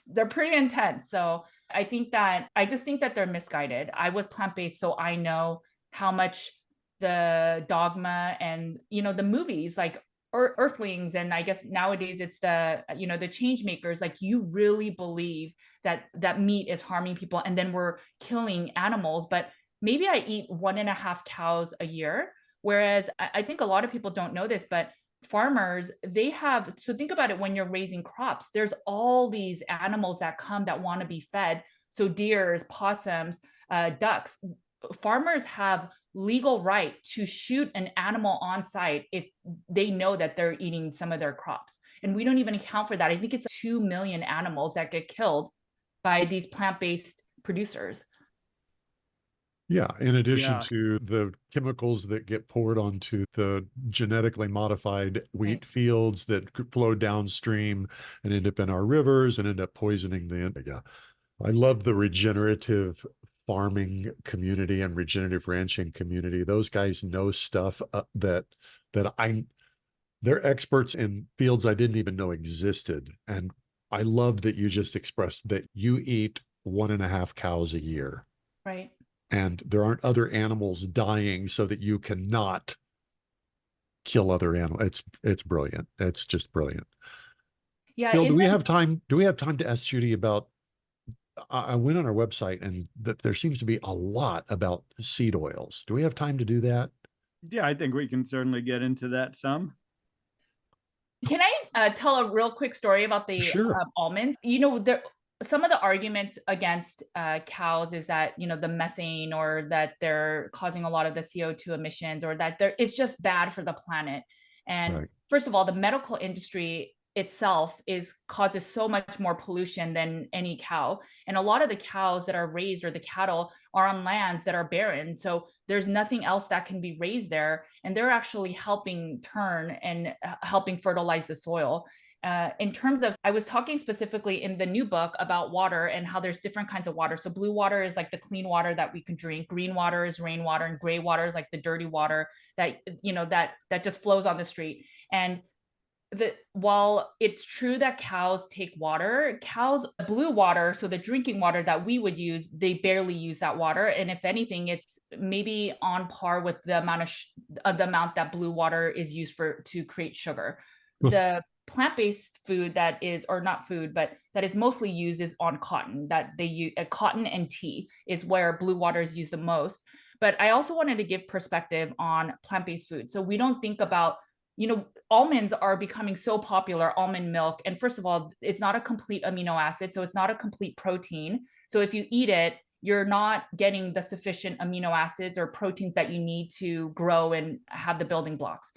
they're pretty intense. So I just think that they're misguided. I was plant-based, so I know how much the dogma and, the movies like Earthlings, and I guess nowadays it's the change makers, like you really believe that meat is harming people and then we're killing animals. But maybe I eat 1.5 cows a year, whereas I think a lot of people don't know this, but farmers, so think about it. When you're raising crops, there's all these animals that come that want to be fed. So deers, possums, ducks. Farmers have legal right to shoot an animal on site if they know that they're eating some of their crops. And we don't even account for that. I think it's 2 million animals that get killed by these plant-based producers. Yeah, in addition Yeah. to the chemicals that get poured onto the genetically modified wheat Right. fields that flow downstream and end up in our rivers and end up poisoning the, yeah. I love the regenerative farming community and regenerative ranching community. Those guys know stuff that they're experts in fields I didn't even know existed. And I love that you just expressed that you eat 1.5 cows a year. Right. And there aren't other animals dying so that you cannot kill other animals. It's brilliant. It's just brilliant. Yeah. Phil, do we have time? Do we have time to ask Judy about? I went on our website and that there seems to be a lot about seed oils. Do we have time to do that? Yeah, I think we can certainly get into that some. Can I tell a real quick story about the Sure. almonds? Some of the arguments against cows is that, the methane, or that they're causing a lot of the CO2 emissions, or that it's just bad for the planet. And Right. first of all, the medical industry itself causes so much more pollution than any cow. And a lot of the cows that are raised, or the cattle, are on lands that are barren. So there's nothing else that can be raised there. And they're actually helping turn and helping fertilize the soil. In terms of, I was talking specifically in the new book about water and how there's different kinds of water. So blue water is like the clean water that we can drink. Green water is rainwater, and gray water is like the dirty water that, that just flows on the street. And while it's true that cows take water, blue water, so the drinking water that we would use, they barely use that water. And if anything, it's maybe on par with the amount that blue water is used to create sugar. The plant-based food that is, or not food, but that is mostly used is on cotton, that they use cotton and tea is where blue water is used the most. But I also wanted to give perspective on plant-based food. So we don't think about, almonds are becoming so popular, almond milk. And first of all, it's not a complete amino acid, so it's not a complete protein. So if you eat it, you're not getting the sufficient amino acids or proteins that you need to grow and have the building blocks.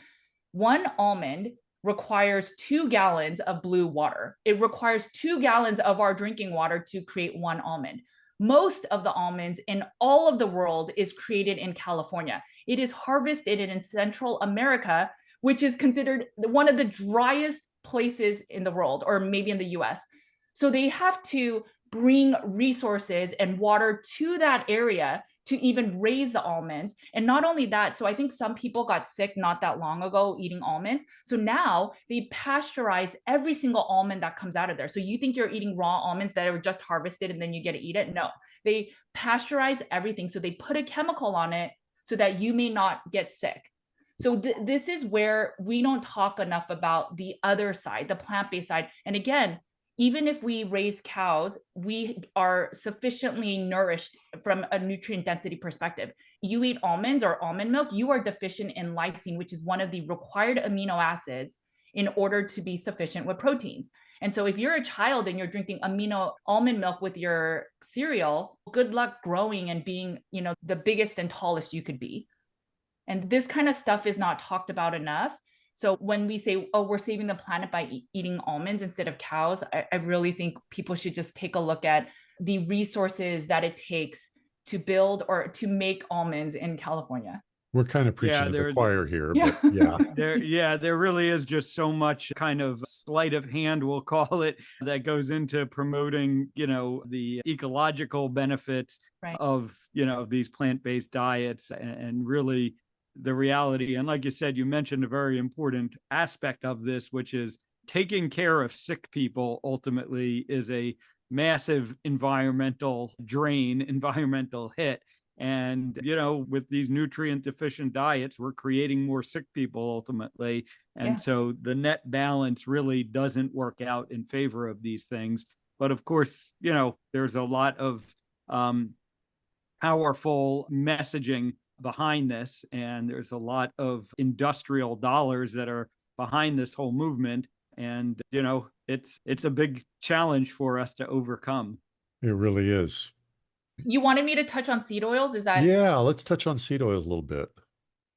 One almond requires 2 gallons of blue water. It requires 2 gallons of our drinking water to create one almond. Most of the almonds in all of the world is created in California. It is harvested in Central America, which is considered one of the driest places in the world, or maybe in the US. So they have to bring resources and water to that area to even raise the almonds. And not only that, so I think some people got sick not that long ago eating almonds. So now they pasteurize every single almond that comes out of there. So you think you're eating raw almonds that are just harvested and then you get to eat it? No, they pasteurize everything. So they put a chemical on it so that you may not get sick. So this is where we don't talk enough about the other side, the plant-based side. And again, even if we raise cows, we are sufficiently nourished from a nutrient density perspective. You eat almonds or almond milk, you are deficient in lysine, which is one of the required amino acids in order to be sufficient with proteins. And so if you're a child and you're drinking almond milk with your cereal, good luck growing and being, the biggest and tallest you could be. And this kind of stuff is not talked about enough. So when we say, oh, we're saving the planet by eating almonds instead of cows, I really think people should just take a look at the resources that it takes to build or to make almonds in California. We're kind of Yeah, preaching to the there choir here, Yeah. but yeah. there really is just so much kind of sleight of hand, we'll call it, that goes into promoting, the ecological benefits Right. of, these plant-based diets, and really the reality. And like you said, you mentioned a very important aspect of this, which is taking care of sick people ultimately is a massive environmental drain, environmental hit. And, with these nutrient deficient diets, we're creating more sick people ultimately. And Yeah. so the net balance really doesn't work out in favor of these things. But of course, there's a lot of powerful messaging behind this. And there's a lot of industrial dollars that are behind this whole movement. And, it's a big challenge for us to overcome. It really is. You wanted me to touch on seed oils? Is that? Yeah, let's touch on seed oils a little bit.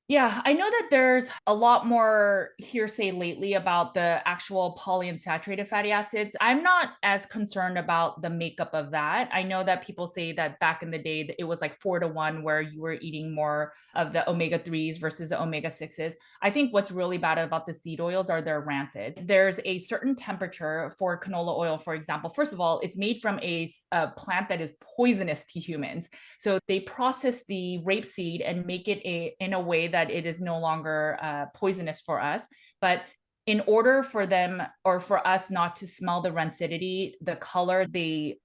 Yeah, I know that there's a lot more hearsay lately about the actual polyunsaturated fatty acids. I'm not as concerned about the makeup of that. I know that people say that back in the day it was like 4-to-1 where you were eating more of the omega-3s versus the omega-6s. I think what's really bad about the seed oils are they're rancid. There's a certain temperature for canola oil, for example. First of all, it's made from a plant that is poisonous to humans. So they process the rapeseed and make it in a way that it is no longer poisonous for us. But in order for them or for us not to smell the rancidity, the color, they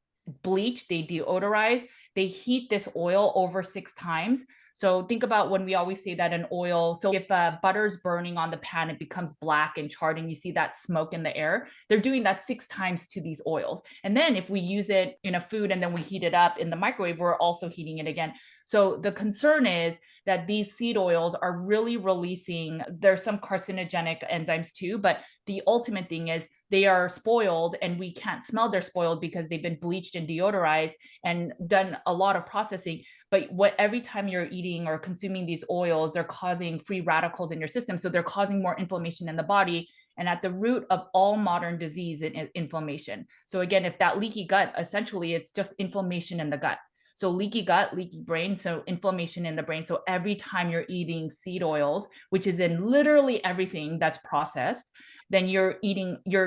bleach, they deodorize, they heat this oil over 6 times. So think about when we always say that an oil, so if butter's burning on the pan, it becomes black and charred and you see that smoke in the air. They're doing that 6 times to these oils. And then if we use it in a food and then we heat it up in the microwave, we're also heating it again. So the concern is that these seed oils are really releasing, there's some carcinogenic enzymes too, but the ultimate thing is they are spoiled and we can't smell they're spoiled because they've been bleached and deodorized and done a lot of processing. But every time you're eating or consuming these oils, they're causing free radicals in your system. So they're causing more inflammation in the body. And at the root of all modern disease is inflammation. So again, if that leaky gut, essentially it's just inflammation in the gut. So leaky gut, leaky brain, so inflammation in the brain. So every time you're eating seed oils, which is in literally everything that's processed, then you're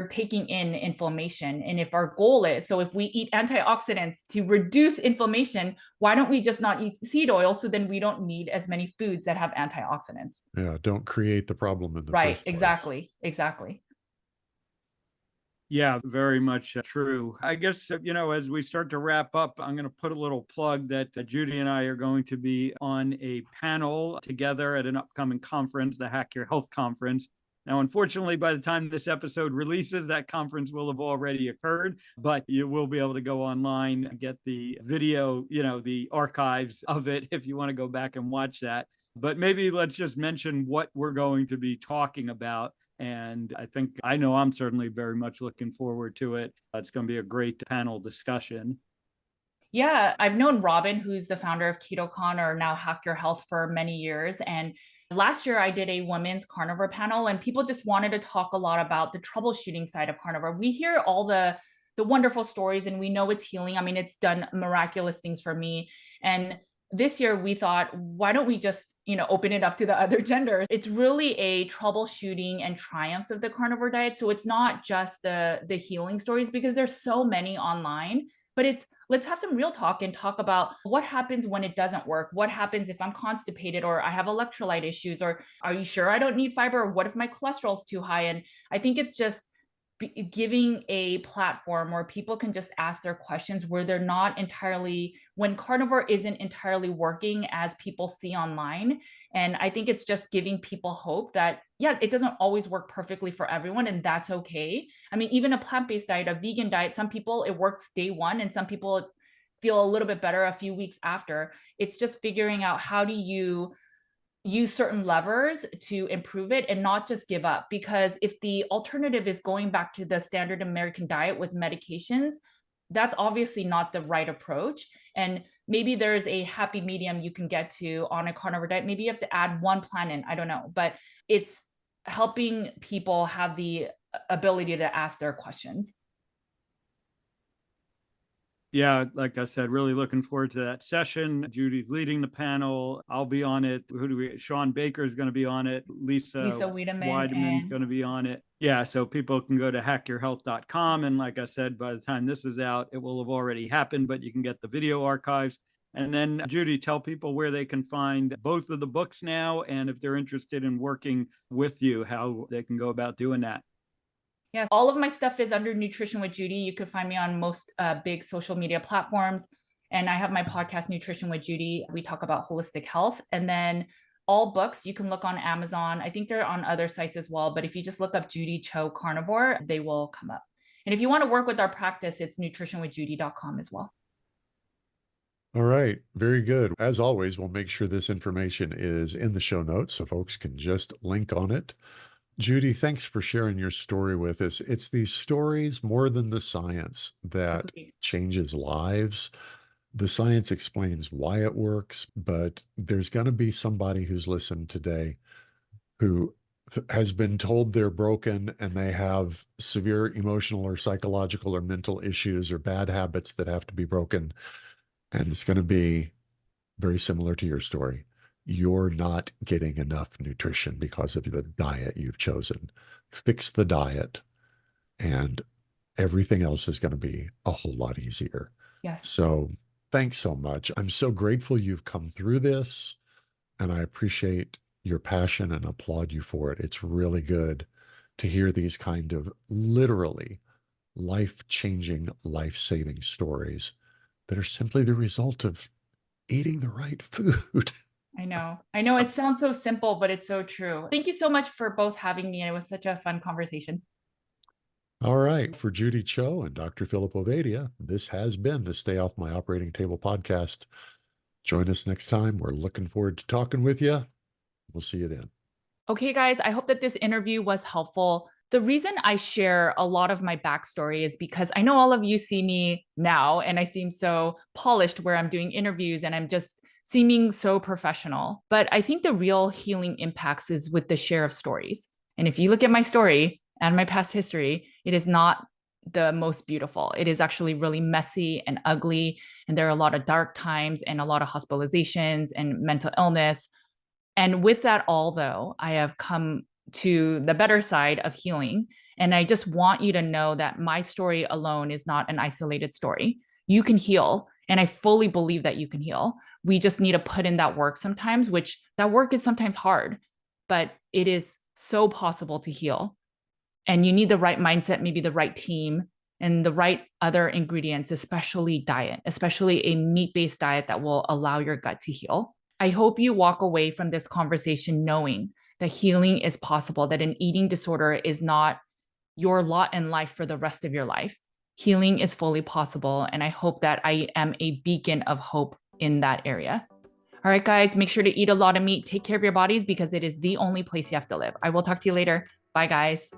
taking in inflammation. And if our goal is, so if we eat antioxidants to reduce inflammation, why don't we just not eat seed oil? So then we don't need as many foods that have antioxidants. Yeah, don't create the problem in the Right, first place. exactly. Yeah, very much true. I guess, as we start to wrap up, I'm going to put a little plug that Judy and I are going to be on a panel together at an upcoming conference, the Hack Your Health Conference. Now, unfortunately, by the time this episode releases, that conference will have already occurred, but you will be able to go online and get the video, the archives of it if you want to go back and watch that. But maybe let's just mention what we're going to be talking about. And I know I'm certainly very much looking forward to it. It's going to be a great panel discussion. Yeah, I've known Robin, who's the founder of KetoCon or now Hack Your Health, for many years. And last year I did a women's carnivore panel and people just wanted to talk a lot about the troubleshooting side of carnivore. We hear all the wonderful stories and we know it's healing. I mean, it's done miraculous things for me. And this year we thought, why don't we just, open it up to the other gender? It's really a troubleshooting and triumphs of the carnivore diet. So it's not just the healing stories because there's so many online, but it's let's have some real talk and talk about what happens when it doesn't work. What happens if I'm constipated or I have electrolyte issues, or are you sure I don't need fiber? Or what if my cholesterol's too high? And I think it's just giving a platform where people can just ask their questions where they're not entirely, when carnivore isn't entirely working as people see online. And I think it's just giving people hope that, yeah, it doesn't always work perfectly for everyone, and that's okay. I mean, even a plant-based diet, a vegan diet, some people it works day one and some people feel a little bit better a few weeks after. It's just figuring out how do you use certain levers to improve it and not just give up. Because if the alternative is going back to the standard American diet with medications, that's obviously not the right approach. And maybe there's a happy medium you can get to on a carnivore diet. Maybe you have to add one plant in, I don't know, but it's helping people have the ability to ask their questions. Yeah, like I said, really looking forward to that session. Judy's leading the panel. I'll be on it. Sean Baker is going to be on it. Lisa Lisa Wiedemann Weideman's and going to be on it. Yeah, so people can go to hackyourhealth.com. And like I said, by the time this is out, it will have already happened, but you can get the video archives. And then, Judy, tell people where they can find both of the books now, and if they're interested in working with you, how they can go about doing that. yes, all of my stuff is under Nutrition with Judy. You can find me on most big social media platforms. And I have my podcast, Nutrition with Judy. We talk about holistic health. And then all books you can look on Amazon. I think they're on other sites as well. But if you just look up Judy Cho Carnivore, they will come up. And if you want to work with our practice, it's nutritionwithjudy.com as well. All right. Very good. As always, we'll make sure this information is in the show notes so folks can just link on it. Judy, thanks for sharing your story with us. It's these stories more than the science that Agreed. changes lives. The science explains why it works, but there's going to be somebody who's listened today who has been told they're broken and they have severe emotional or psychological or mental issues or bad habits that have to be broken. And it's going to be very similar to your story. You're not getting enough nutrition because of the diet you've chosen. Fix the diet, and everything else is going to be a whole lot easier. Yes. So thanks so much. I'm so grateful you've come through this, and I appreciate your passion and applaud you for it. It's really good to hear these kind of literally life-changing, life-saving stories that are simply the result of eating the right food. I know. It sounds so simple, but it's so true. Thank you so much for both having me. And it was such a fun conversation. All right. For Judy Cho and Dr. Philip Ovadia, this has been the Stay Off My Operating Table podcast. Join us next time. We're looking forward to talking with you. We'll see you then. Okay, guys, I hope that this interview was helpful. The reason I share a lot of my backstory is because I know all of you see me now and I seem so polished where I'm doing interviews and I'm just seeming so professional. But I think the real healing impacts is with the share of stories. And if you look at my story and my past history, it is not the most beautiful. It is actually really messy and ugly. And there are a lot of dark times and a lot of hospitalizations and mental illness. And with that all, though, I have come to the better side of healing. And I just want you to know that my story alone is not an isolated story. You can heal. And I fully believe that you can heal. We just need to put in that work sometimes, which that work is sometimes hard, but it is so possible to heal. And you need the right mindset, maybe the right team, and the right other ingredients, especially diet, especially a meat-based diet that will allow your gut to heal. I hope you walk away from this conversation knowing that healing is possible, that an eating disorder is not your lot in life for the rest of your life. Healing is fully possible. And I hope that I am a beacon of hope in that area. All right, guys, make sure to eat a lot of meat. Take care of your bodies because it is the only place you have to live. I will talk to you later. Bye, guys.